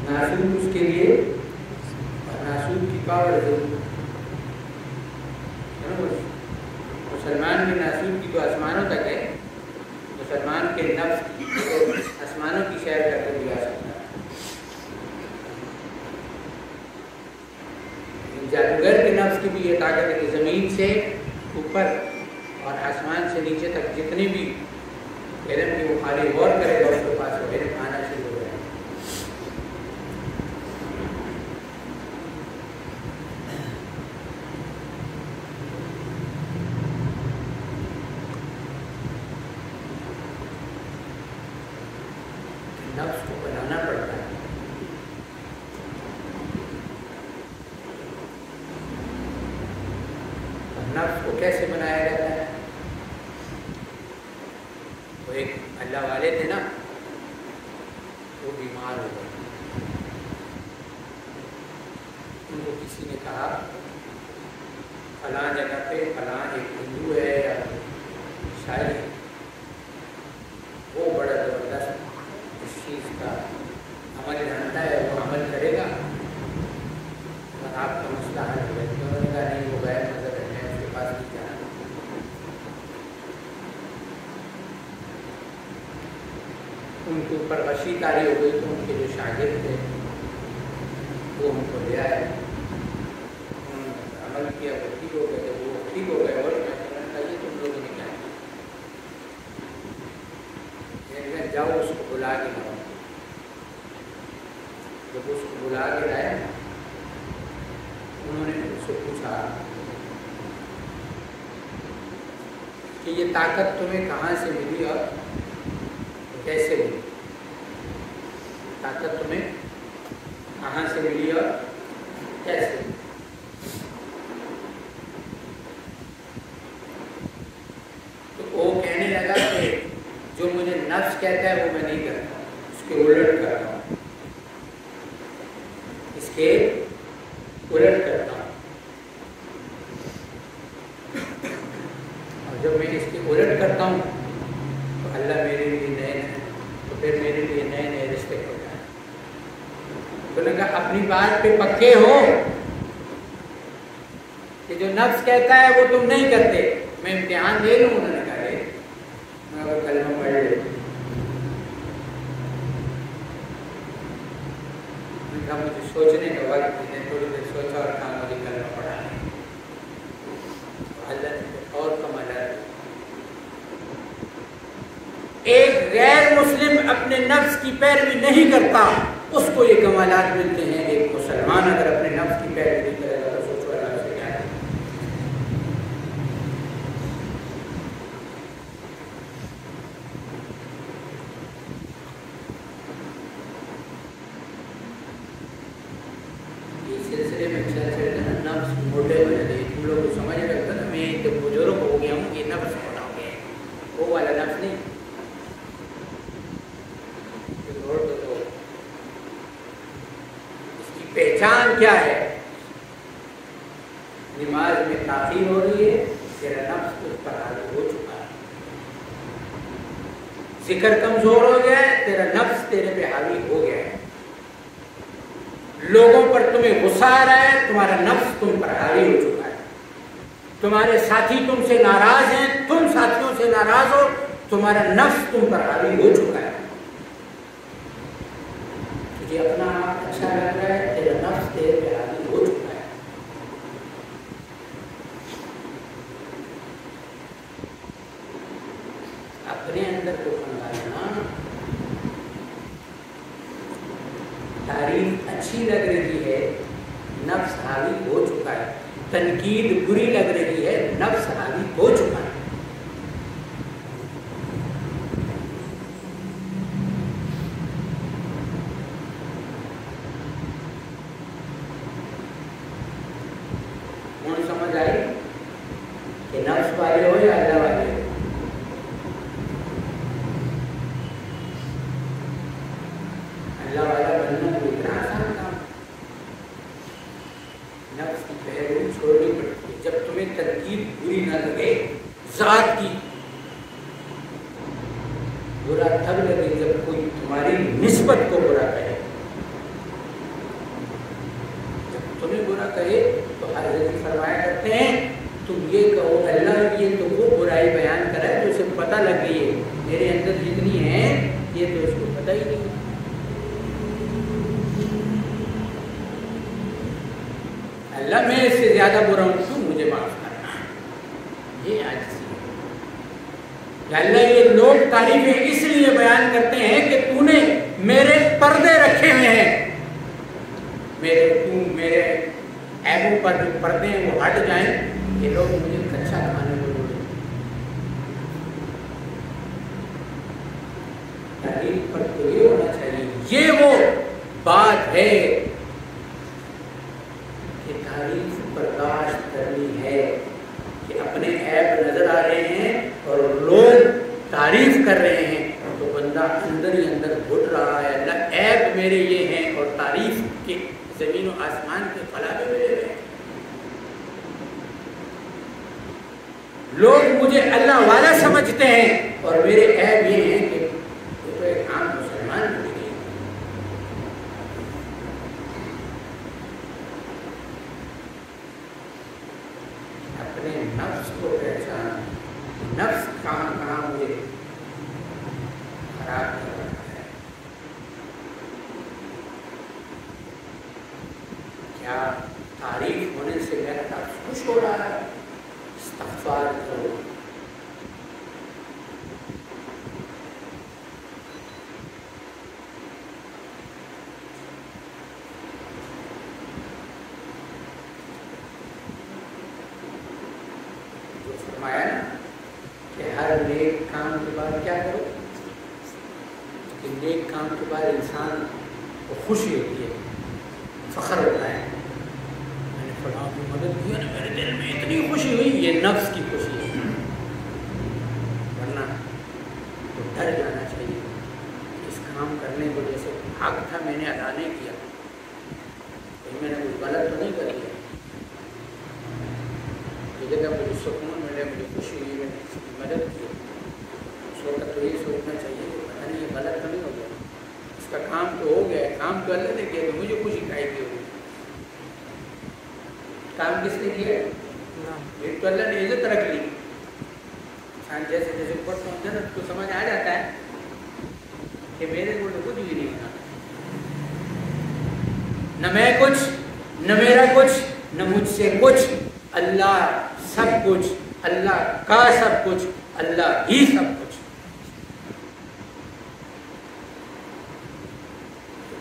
ناسوت اس کے لیے، اور ناسوت کی پاور ضرور مسلمان کے ناسوت کی تو آسمانوں تک ہے، مسلمان کے نفس آسمانوں کی سیر کر کے بھی آ سکتا ہے، جادوگر کے نفس کی بھی یہ طاقت ہے کہ زمین سے اوپر اور آسمان سے نیچے تک جتنے بھی علم کی وہ خالی غور کرے گا اس کے پاس وہ علم آنا شروع ہو جائے گا۔ نفس کو بنانا پڑتا ہے، نفس کو کیسے بنایا جاتا ہے؟ وہ ایک اللہ والے تھے نا، وہ بیمار ہو گئے، ان کو کسی نے کہا فلاں جگہ پہ فلاں ایک ہندو ہے یا شاعر ہے، وہ بڑا زبردست اس چیز کا عمل جانتا ہے، وہ عمل کرے گا اور آپ کا مسئلہ حل ہو جائے گا۔ انہوں نے کہا نہیں، وہ غیر نظر ہے، میں اس کے پاس نہیں جانا۔ ان کے اوپر غشی طاری ہو گئی تو ان کے جو شاگرد تھے وہ ان کو لے آئے، انہوں نے عمل کیا، وہ ٹھیک ہو گئے، وہ ٹھیک ہو گئے، اور یہ تم لوگوں نے کیا کیا؟ جاؤ اس کو بلا کے لاؤ۔ جب اس کو بلا کے لائے انہوں نے اس سے پوچھا کہ یہ طاقت تمہیں کہاں سے ملی اور کیسے ملی؟ طاقت تمہیں کہاں سے ملی اور کیسے ملی؟ تو وہ کہنے لگا کہ جو مجھے نفس کہتا ہے وہ میں نہیں کرتا، اس کے الٹ کرتا ہوں، اس کے الٹ کرتا ہوں، اور جب میں اس کے الٹ کرتا ہوں تو اللہ میرے لیے نئے تو پھر میرے لیے نئے نئے رشتے ہوتا ہے۔ تو نے کہا اپنی بات پہ پکے ہو کہ جو نفس کہتا ہے وہ تم نہیں کرتے، میں امتحان دے لوں؟ انہوں نے کہا میں اگر کلمہ پڑھ لے، مجھے سوچنے کا وقت میں نے تھوڑی دیر سوچا اور کہا مجھے کلمہ پڑھا ہے، اللہ نے اور کمالات۔ ایک غیر مسلم اپنے نفس کی پیروی نہیں کرتا، اس کو یہ کمالات ملتے ہیں، ایک مسلمان اگر اپنے نفس کی پیروی نہیں کرے گا تو سوچو اللہ سے کیا ہے۔ سلسلے میں چلتے نا نفس موٹے ہو جاتے ہیں، تم لوگ سمجھ رہے ہو نا، میں ایک بزرگ ہو گیا ہوں، یہ نفس موٹا ہو گیا ہے، وہ والا نفس نہیں۔ تو اس کی پہچان کیا ہے؟ نماز میں تاخیر ہو رہی ہے، تیرا نفس اس پر حاوی ہو چکا ہے، ذکر کمزور ہو گیا ہے، تیرا نفس تیرے پہ حاوی ہو گیا ہے، لوگوں پر تمہیں غصہ آ رہا ہے، تمہارا نفس تم پر حاوی ہو چکا ہے، تمہارے ساتھی تم سے ناراض ہیں، تم ساتھیوں سے ناراض ہو، تمہارا نفس تم پر حاوی ہو چکا ہے۔ تعریف اچھی لگ رہی ہے، نفس حاوی ہو چکا ہے، تنقید بری لگ رہی ہے، نفس حاوی ہو چکا ہے۔ کون سمجھ آئی کہ نفس والے ہو یا اللہ والے ہو؟ اللہ والا بننا تو اتنا آسان کام، نفس کی پیروی چھوڑنی پڑتی ہے۔ جب تمہیں تنقید بری نہ لگے ذات کی، برا تب لگے جب کوئی تمہاری نسبت کو برا کہے۔ جب تمہیں برا کہے تو حضرت فرمایا کرتے ہیں تم یہ کہو اللہ یہ تو وہ برائی بیان کرا ہے جو اسے پتہ لگ گئی ہے، میرے اندر جتنی ہے یہ تو اس کو پتہ ہی نہیں۔ اللہ میں اس سے زیادہ برا ہوں، تو مجھے معاف کرنا، یہ عاجزی ہے۔ اللہ یہ لوگ تعریفیں اس لیے بیان کرتے ہیں کہ تو نے میرے پردے رکھے ہوئے ہیں، میرے عیبوں پر جو پردے ہیں وہ ہٹ جائیں، یہ لوگ مجھے کچا کھانے کو دیں۔ تعریف پر تو یہ ہونا چاہیے، یہ وہ بات ہے کہ تعریف برداشت کرنی ہے کہ اپنے عیب نظر آ رہے ہیں اور لوگ تعریف کر رہے ہیں تو بندہ اندر ہی اندر گھٹ رہا ہے، اللہ عیب میرے یہ ہیں اور تعریف کے زمین و آسمان کے فلاح میرے ہیں۔ لوگ مجھے اللہ والا سمجھتے ہیں اور میرے عیب یہ ہیں کہ یہ تو ایک عام مسلمان بھی نہیں۔ اپنے نفس کو پہچان، نفس کہاں کہاں مجھے خراب کر رہا ہے، کیا تعریف ہونے سے میرا نفس خوش ہو رہا ہے؟ استغفار کرو۔ جو فرمایا نا کہ ہر نیک کام کے بعد کیا کرو، کہ نیک کام کے بعد انسان کو خوشی ہوتی ہے، فخر ہوتا ہے، میں نے فلاں کی مدد کی نا میرے دل میں اتنی خوشی ہوئی، یہ نفس کی خوشی ہے۔ ورنہ تو ڈر جانا چاہیے، اس کام کرنے کو جیسے حق تھا میں نے ادا نہیں کیا، میں نے کچھ غلط تو نہیں کر لیا، یہ جگہ مجھے سکون ملے، مجھے خوشی ہوئی، میں نے کسی کی مدد کی، اس وقت تو یہ سوچنا چاہیے کہ پتہ نہیں یہ غلط تو نہیں ہو گیا، اس کا کام تو ہو گیا ہے، کام تو اللہ نے کیا تو مجھے خوشی کائی کی ہوگی، کام کس نے کیا؟ ایک تو اللہ نے عزت رکھ لی، انسان جیسے جیسے پڑھتا ہوں نا تو سمجھ آ جاتا ہے کہ میرے کو تو کچھ بھی نہیں ہونا، نہ میں کچھ، نہ میرا کچھ، نہ مجھ سے کچھ، اللہ سب کچھ، اللہ کا سب کچھ، اللہ ہی سب کچھ۔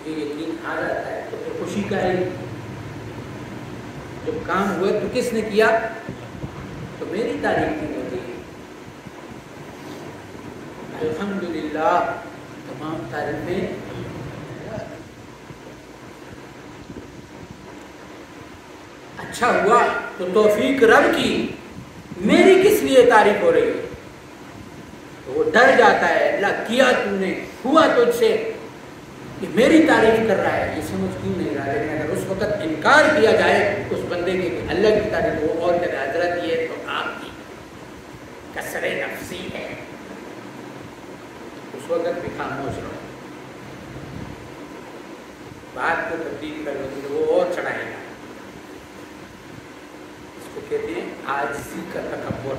یہ یقین آ جاتا ہے تو پھر خوشی کا ہے، جب کام ہوا تو کس نے کیا؟ تو میری تعریف کی ہوتی ہے۔ الحمدللہ تمام تعریفیں اچھا ہوا تو توفیق رب کی، میری کس لیے تعریف ہو رہی ہے؟ تو وہ ڈر جاتا ہے، اللہ کیا تو نے، ہوا تجھ سے، کہ میری تعریف کر رہا ہے، یہ سمجھ کیوں نہیں رہا؟ لیکن اگر اس وقت انکار کیا جائے اس بندے کے کہ اللہ کی تعریف وہ اور کہ حضرت یہ تو آپ کی کسر نفسی ہے، اس وقت بھی خاموش رہو، بات کو تبدیل کر لو تو وہ اور چڑھائے گا۔ اس کو کہتے ہیں عاجزی کا تکبر،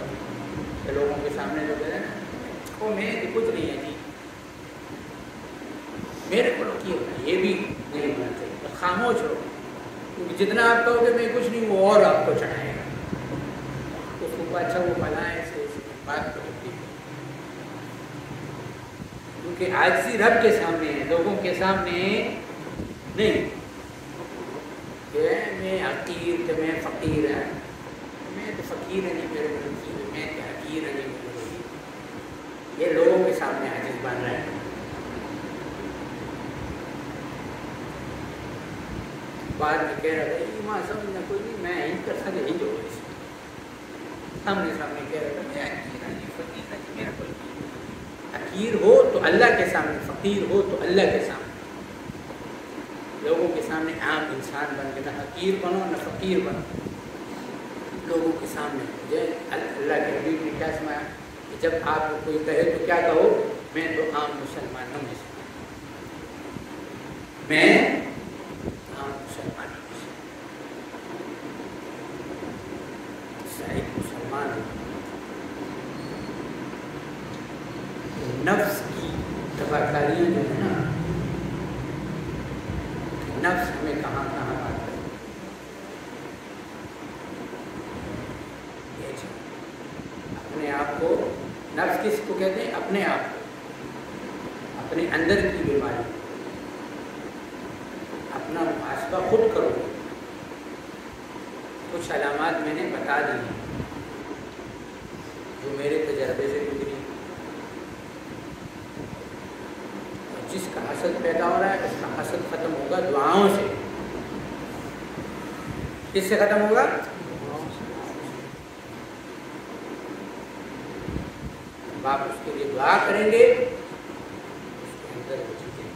کہ لوگوں کے سامنے جو کہتے ہیں نا وہ میں کچھ نہیں ہے جی، میرے کو کیا ہوتا ہے، یہ بھی نہیں ہونا چاہیے، خاموش رہو، کیونکہ جتنا آپ کہو کہ میں کچھ نہیں، وہ اور آپ کو چڑھائے گا، اس کو اچھا وہ بنائے سے بات کو ہوتی ہے، کیونکہ عاجزی رب کے سامنے ہے، لوگوں کے سامنے نہیں کہ میں حقیر کہ میں فقیر ہے، میں تو فقیر ہے نہیں میرے منصوبے میں کہ حقیر ہے نہیں میرے، یہ لوگوں کے سامنے عاجز بن رہا ہے۔ بعد میں کہہ رہا تھا ایمان سمجھنا کوئی نہیں، میں ہی کر سکے ہی جو اس سامنے کہہ رہا تھا میں حقیر ہے نہیں فقیر ہے نہیں میرا کوئی نہیں۔ حقیر ہو تو اللہ کے سامنے، فقیر ہو تو اللہ کے سامنے، لوگوں کے سامنے عام انسان بن کے، نہ حقیر بنو نہ فقیر بنو، لوگوں کے سامنے۔ اللہ کے حبیب نے کیا سمایا کہ جب آپ کو کوئی کہے تو کیا کہو، میں تو عام مسلمانوں میں سے، میں عام مسلمانوں میں سے، ایک مسلمان ہوں۔ نفس کی تباکاریاں جو ہے نا، نفس ہمیں کہاں کہاں بات کرے، اپنے آپ کو، نفس کس کو کہتے ہیں؟ اپنے آپ کو، اپنے اندر کی بیماری، اپنا محاسبہ خود کرو۔ کچھ علامات میں نے بتا دی ہیں جو میرے تجربے سے گزری۔ جس کا حسد پیدا ہو رہا ہے اس کا حسد ختم ہوگا دعاؤں سے۔ کس سے ختم ہوگا؟ آپ اس کے لیے دعا کریں گے، اس کے اندر وہ چیزیں،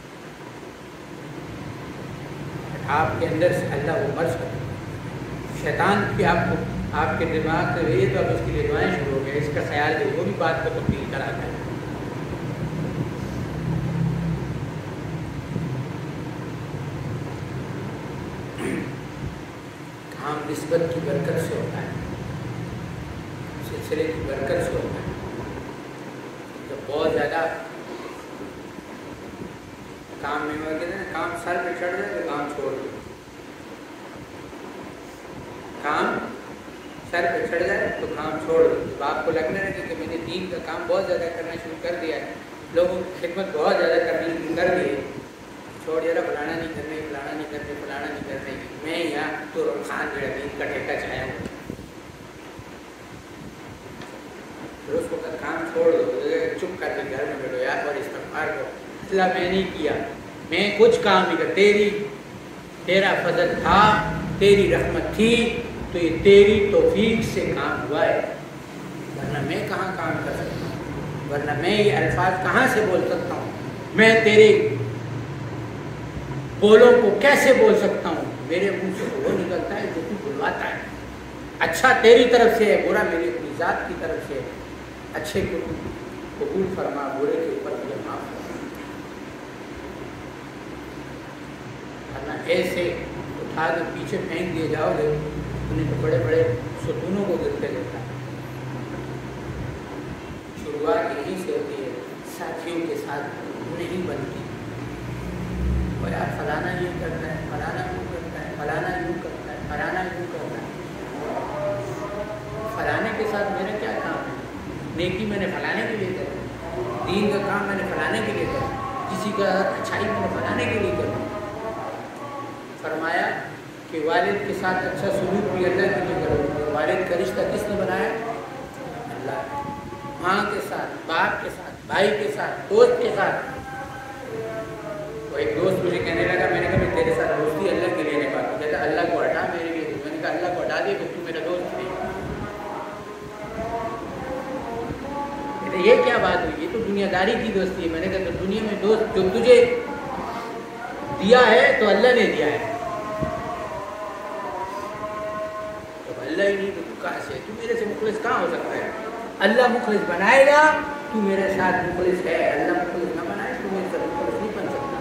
آپ کے اندر سے اللہ وہ مرض کرے گا۔ شیطان بھی آپ کو، آپ کے دماغ سے رہی تو اب اس کے لیے دعائیں شروع ہو گئے، اس کا خیال دے، وہ بھی بات کو تبدیل کراتا ہے۔ کام نسبت کی برکت سے ہوتا ہے، سلسلے کی برکت سے ہوتا ہے۔ جب بہت زیادہ کام میں کہتے ہیں کام سر پہ چڑھ جائے تو کام چھوڑ دو، کام سر پہ چڑھ جائے تو کام چھوڑ دو۔ جب آپ کو لگنے لگے کہ میں نے دین کا کام بہت زیادہ کرنا شروع کر دیا ہے، لوگوں کی خدمت بہت زیادہ کرنی کر دی ہے، چھوڑ دیا، فلانا نہیں کرنے، فلانا نہیں کرنے، فلانا نہیں کرنے، میں یہاں تو خان جو ہے دین کا ٹھیکہ چاہیا ہوں، پھر اس کو کام چھوڑ دو، چپ کر کے گھر میں بیٹھو یار اور استغفار کرو، اللہ میں نہیں کیا، میں کچھ کام نہیں کر، تیرا فضل تھا، تیری رحمت تھی تو یہ تیری توفیق سے کام ہوا ہے، ورنہ میں کہاں کام کر سکتا ہوں، ورنہ میں یہ الفاظ کہاں سے بول سکتا ہوں، میں تیرے بولوں کو کیسے بول سکتا ہوں، میرے منہ سے وہ نکلتا ہے جو تو بلواتا ہے، اچھا تیری طرف سے ہے، برا میری اپنی ذات کی طرف سے ہے، اچھے کو قبول فرما، برے کے اوپر مجھے معاف فرما، ورنہ ایسے اٹھا کے پیچھے پھینک دیے جاؤ گے، انہیں تو بڑے بڑے ستونوں کو گرتے دیتا ہے۔ شروعات یہیں سے ہوتی ہے، ساتھیوں کے ساتھ نہیں بنتی، وہ یار فلانا یہ کرتا ہے، فلانا یوں کرتا ہے، فلانا یوں کرتا ہے، فلانا یوں کرتا ہے، فلانے کے ساتھ میرا کیا کام ہے؟ نیکی میں نے فلانے کے لیے کرا، دین کا کام میں نے فلانے کے لیے کرا، کسی کا اچھائی میں نے فلانے کے لیے کرا۔ فرمایا کہ والد کے ساتھ اچھا سلوک بھی اللہ کے لیے کرو، والد کا رشتہ کس نے بنایا؟ اللہ۔ ماں کے ساتھ، باپ کے ساتھ، بھائی کے ساتھ، دوست کے ساتھ۔ تو ایک دوست مجھے کہنے لگا، میں نے کہا میں تیرے ساتھ دوستی اللہ کے لیے نہیں بات، کہتا اللہ کو ہٹا میرے لیے، میں نے کہا اللہ کو ہٹا دے کہ تو میرا دوست نہیں۔ یہ کیا بات ہوئی، یہ تو دنیا داری کی دوستی ہے۔ میں نے کہا تو دنیا میں دوست جو تجھے دیا ہے تو اللہ نے دیا ہے، تو اللہ ہی نہیں تو کہاں سے، تو میرے سے مخلص کہاں ہو سکتا ہے؟ اللہ مخلص بنائے گا تو میرے ساتھ مخلص ہے، اللہ مخلص نہ بنائے تو میرے ساتھ مخلص نہیں بن سکتا۔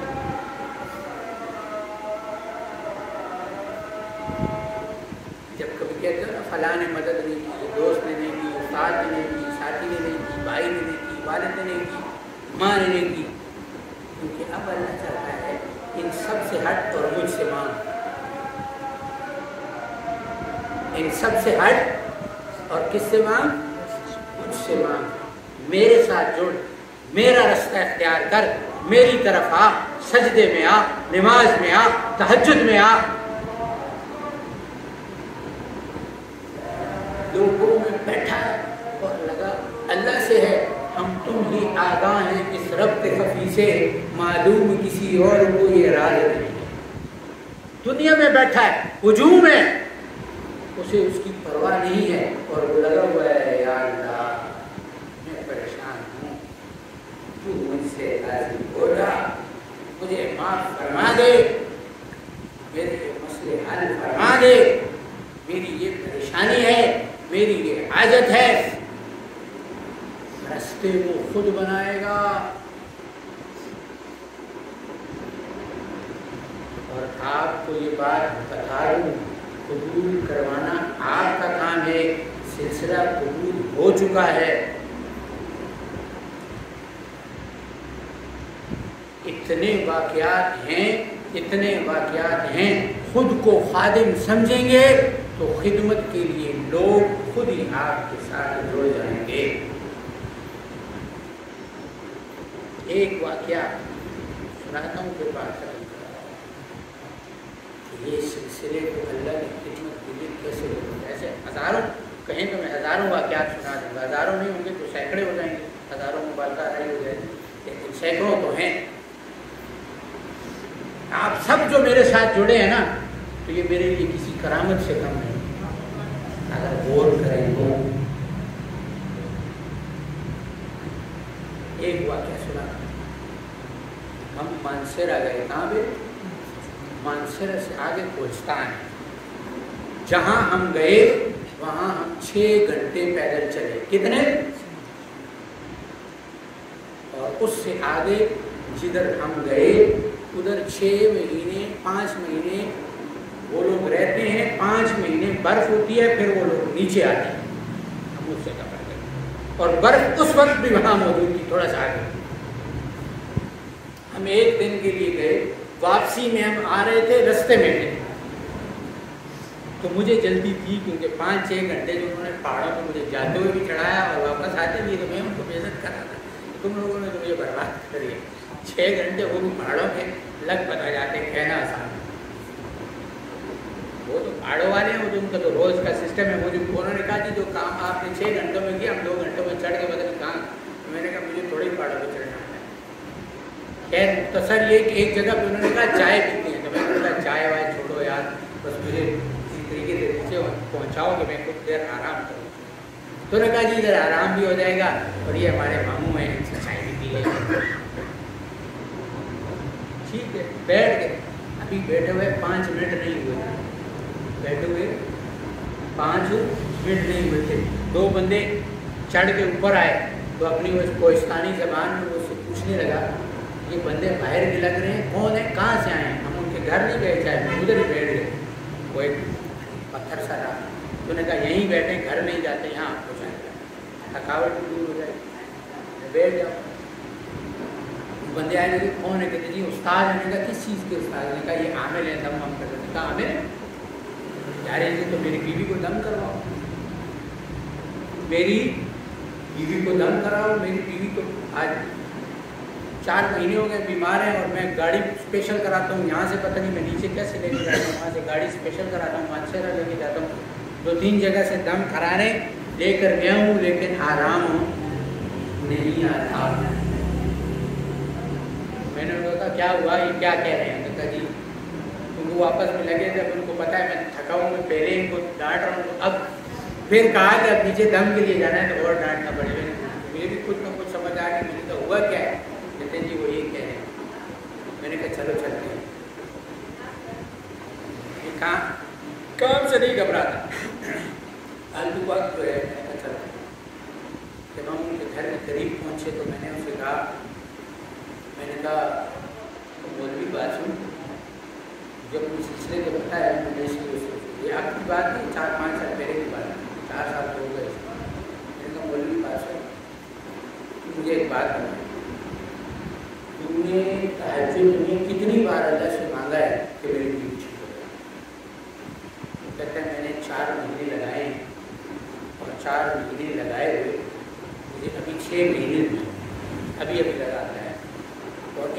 جب کبھی کہتے ہو نا فلاں نے مدد نہیں کی، دوست نے نہیں کی، استاد نے نہیں کی، ساتھی نے نہیں کی، بھائی نے نہیں کی، والد نے نہیں کی، ماں نے نہیں کی، کیونکہ اب اللہ چاہتا ہے ان سب سے ہٹ اور مجھ سے مانگ، ان سب سے ہٹ اور کس سے مانگ؟ مجھ سے مانگ، میرے ساتھ جڑ، میرا رستہ اختیار کر، میری طرف آ، سجدے میں آ، نماز میں آ، تہجد میں آ. لوگوں میں بیٹھا ہے اور لگا اللہ سے ہے. ہم تم ہی آگاہ ہیں اس ربط خفی سے، معلوم کسی اور کو یہ راز نہیں. دنیا میں بیٹھا ہے، ہجوم ہے، اسے اس کی پرواہ نہیں ہے، اور وہ لگا ہوا ہے یا اللہ میں پریشان ہوں، تو مجھ سے راضی ہو جا، مجھے معاف فرما دے، میرے مسئلے حل فرما دے، میری یہ پریشانی ہے، میری یہ حاجت ہے. راستے وہ خود بنائے گا. اور آپ کو یہ بات بتا دوں، قبول کروانا آپ کا کام ہے. سلسلہ قبول ہو چکا ہے. اتنے واقعات ہیں. خود کو خادم سمجھیں گے تو خدمت کے لیے لوگ خود ہی آپ کے ساتھ جڑ جائیں گے. ایک واقعہ سناتا ہوں پھر بات کریں. یہ سلسلے کو اللہ کی خدمت کے لیے کیسے لوگ، ایسے ہزاروں کہیں تو میں ہزاروں واقعات سنا دوں گا. ہزاروں نہیں ہوں گے تو سینکڑے ہو جائیں گے، ہزاروں مبالغہ نہیں ہو جائے گی، لیکن سینکڑوں تو ہیں. آپ سب جو میرے ساتھ جڑے ہیں نا، تو یہ میرے لیے کسی کرامت سے کم نہیں. اگر غور کریں تو ایک واقعہ سنا. ہم مانسیرا گئے. کہاں پہ؟ مانسیرا سے آگے کوہستان ہے. جہاں ہم گئے وہاں ہم 6 گھنٹے پیدل چلے. کتنے؟ اور اس سے آگے جدھر ہم گئے ادھر 6 مہینے 5 مہینے وہ لوگ رہتے ہیں. 5 مہینے برف ہوتی ہے، پھر وہ لوگ نیچے آتے ہیں. ہم اس سے کپڑے گئے اور برف اس وقت بھی وہاں موجود تھی، تھوڑا سا آگے. ہم 1 دن کے لیے گئے. واپسی میں ہم آ رہے تھے، رستے میں تھے تو مجھے جلدی تھی، کیونکہ 5-6 گھنٹے جو انہوں نے پہاڑوں پہ مجھے جاتے ہوئے بھی چڑھایا اور واپس آتے بھی، تو میں ان کو بےعزت کر رہا تھا. تم لوگوں نے تو مجھے برباد کر دیا. 6 گھنٹے وہ بھی پہاڑوں پہ لگ بتا جاتے، کہنا آسان. وہ تو پہاڑوں والے ہیں، وہ تو ان کا تو روز کا سسٹم ہے. وہ جو انہوں نے کہا کہ جو کام آپ نے 6 گھنٹوں میں کیا، ہم 2 گھنٹوں میں چڑھ کے بدل کہاں. میں نے کہا مجھے تھوڑی پہاڑوں پہ چڑھنا ہے. خیر مختصر یہ کہ ایک جگہ پہ انہوں نے کہا چائے پیتے ہیں، تو میں نے کہا چائے وائے چھوڑو یار، بس مجھے اسی طریقے سے نیچے پہنچاؤ کہ میں کچھ دیر آرام کروں. تو نے کہا جی ادھر آرام بھی ہو جائے گا اور یہ ہمارے ماموں ہیں، ان سے چائے بھی پی لیں گے. ٹھیک ہے، بیٹھ گئے. ابھی بیٹھے ہوئے 5 منٹ نہیں ہوئے، بیٹھے ہوئے 5 منٹ نہیں ہوئے تھے. 2 بندے چڑھ کے اوپر آئے تو اپنی وہ کوہستانی زبان میں وہ سے پوچھنے لگا، یہ بندے باہر کے لگ رہے ہیں، کون ہیں، کہاں سے آئے ہیں؟ ہم ان کے گھر نہیں گئے، چاہے ادھر ہی بیٹھ گئے. وہ ایک پتھر سا رہا. تو نے کہا یہیں بیٹھے، گھر نہیں جاتے، یہاں آپ کو جائیں گے، تھکاوٹ بھی دور ہو جائے. بیٹھ جاؤ. بندے آئے لگے، کون ہے؟ کہتے جی استاد. نے کہا کس چیز کے استاد؟ نے کہا یہ عامل ہے، دم ہم کرتے. کہا عامل یار یہ تو میری بیوی کو دم کرواؤ، میری بیوی کو دم کراؤ. میری بیوی تو آج 4 مہینے ہو گئے بیمار ہیں، اور میں گاڑی اسپیشل کراتا ہوں. یہاں سے پتہ نہیں میں نیچے کیسے لے کے جاتا ہوں، وہاں سے گاڑی اسپیشل کراتا ہوں، مانسیرا لے کے جاتا ہوں. 2-3 جگہ سے دم کرانے لے کر گیا ہوں، لیکن آرام نہیں آتا. میں نے ان کو کہا کیا ہوا، یہ کیا کہہ رہے ہیں؟ کہا جی ان کو آپس میں لگے تھے. اب ان کو پتا ہے میں تھکا ہوں، میں پہلے ان کو ڈانٹ رہا ہوں. اب پھر کہا کہ اب نیچے دم کے لیے جانا ہے تو اور ڈانٹنا پڑے گا. مجھے بھی کچھ نہ کچھ سمجھ آ گئی. میں نے کہا ہوا کیا ہے؟ کہتے ہیں جی وہ یہ کہہ رہے ہیں. میں نے کہا چلو چلتے ہیں. یہ کام سے نہیں گھبراتا. الگ وقت جو ہے میں نے کہا چلو. جب ہم ان کے گھر میں قریب پہنچے تو میں نے ان سے کہا، میں نے کہا مولوی بات سن، جب مجھے سلسلے کو پتا ہے میں نے یہ آپ کی بات نہیں، 4-5 سال پہلے کی بات ہے، 4 سال تو ہو گئے. میں نے کہا مولوی بات سن، مجھے ایک بات بتا، تم نے تہجد میں کتنی بار اللہ سے مانگا ہے کہ میری بیوی ٹھیک ہو جائے؟ کہتا ہے میں نے 4 مہینے لگائے ہیں، اور 4 مہینے لگائے ہوئے مجھے ابھی 6 مہینے میں ابھی لگاتا ہے. اور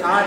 7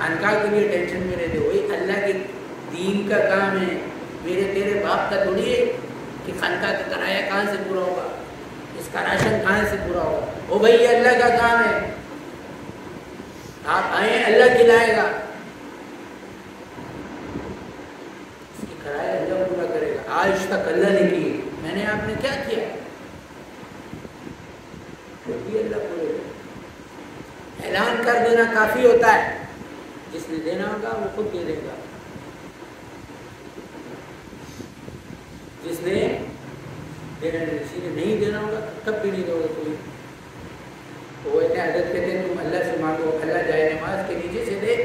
خانقاہ کے لیے ٹینشن میں رہتے. وہی اللہ کے دین کا کام ہے. میرے تیرے باپ کا تھوڑی ہے کہ خانقاہ کا کرایہ کہاں سے پورا ہوگا, اس کا راشن کہاں سے پورا ہوگا. وہ بھائی اللہ کا کام ہے. آپ آئیں, اللہ کھلائے گا, اس کی کرایہ اللہ پورا کرے گا. آج تک اللہ نے کی, میں نے آپ نے کیا کیا, اللہ پورے. اعلان کر دینا کافی ہوتا ہے. جس نے دینا ہوگا وہ خود دے دے گا. جس نے دینا کسی نے نہیں دینا ہوگا کب بھی نہیں دے گا کوئی. وہ اتنے عادت کہتے ہیں تم اللہ سے مانگو, اللہ جائے نماز کے نیچے سے دے,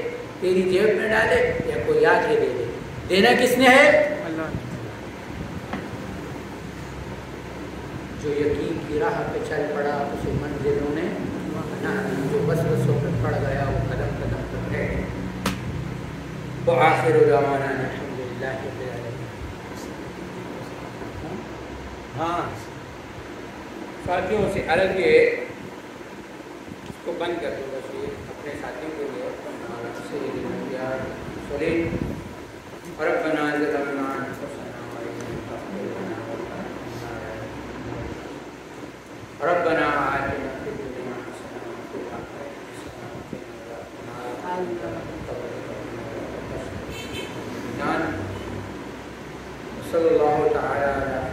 تیری جیب میں ڈالے یا کوئی آ کے دے دے. دینا کس نے ہے؟ اللہ. جو یقین کی راہ پہ چل پڑا اسے منزلوں نے بنا دی, جو بس بسوں پہ پڑ گیا وہ قدم قدم پر ہے. وآخر دعوانا الحمدللہ رب العالمین. ہاں ساتھیوں سے عرض یہ اس کو بند کر دو بس, یہ اپنے ساتھیوں کے لیے. ربنا ظلمنا انفسنا وإن لم تغفر لنا وترحمنا ربنا آتنا في الدنيا حسنة وفي الآخرة حسنة وقنا عذاب النار. صلی اللہ تعالی علی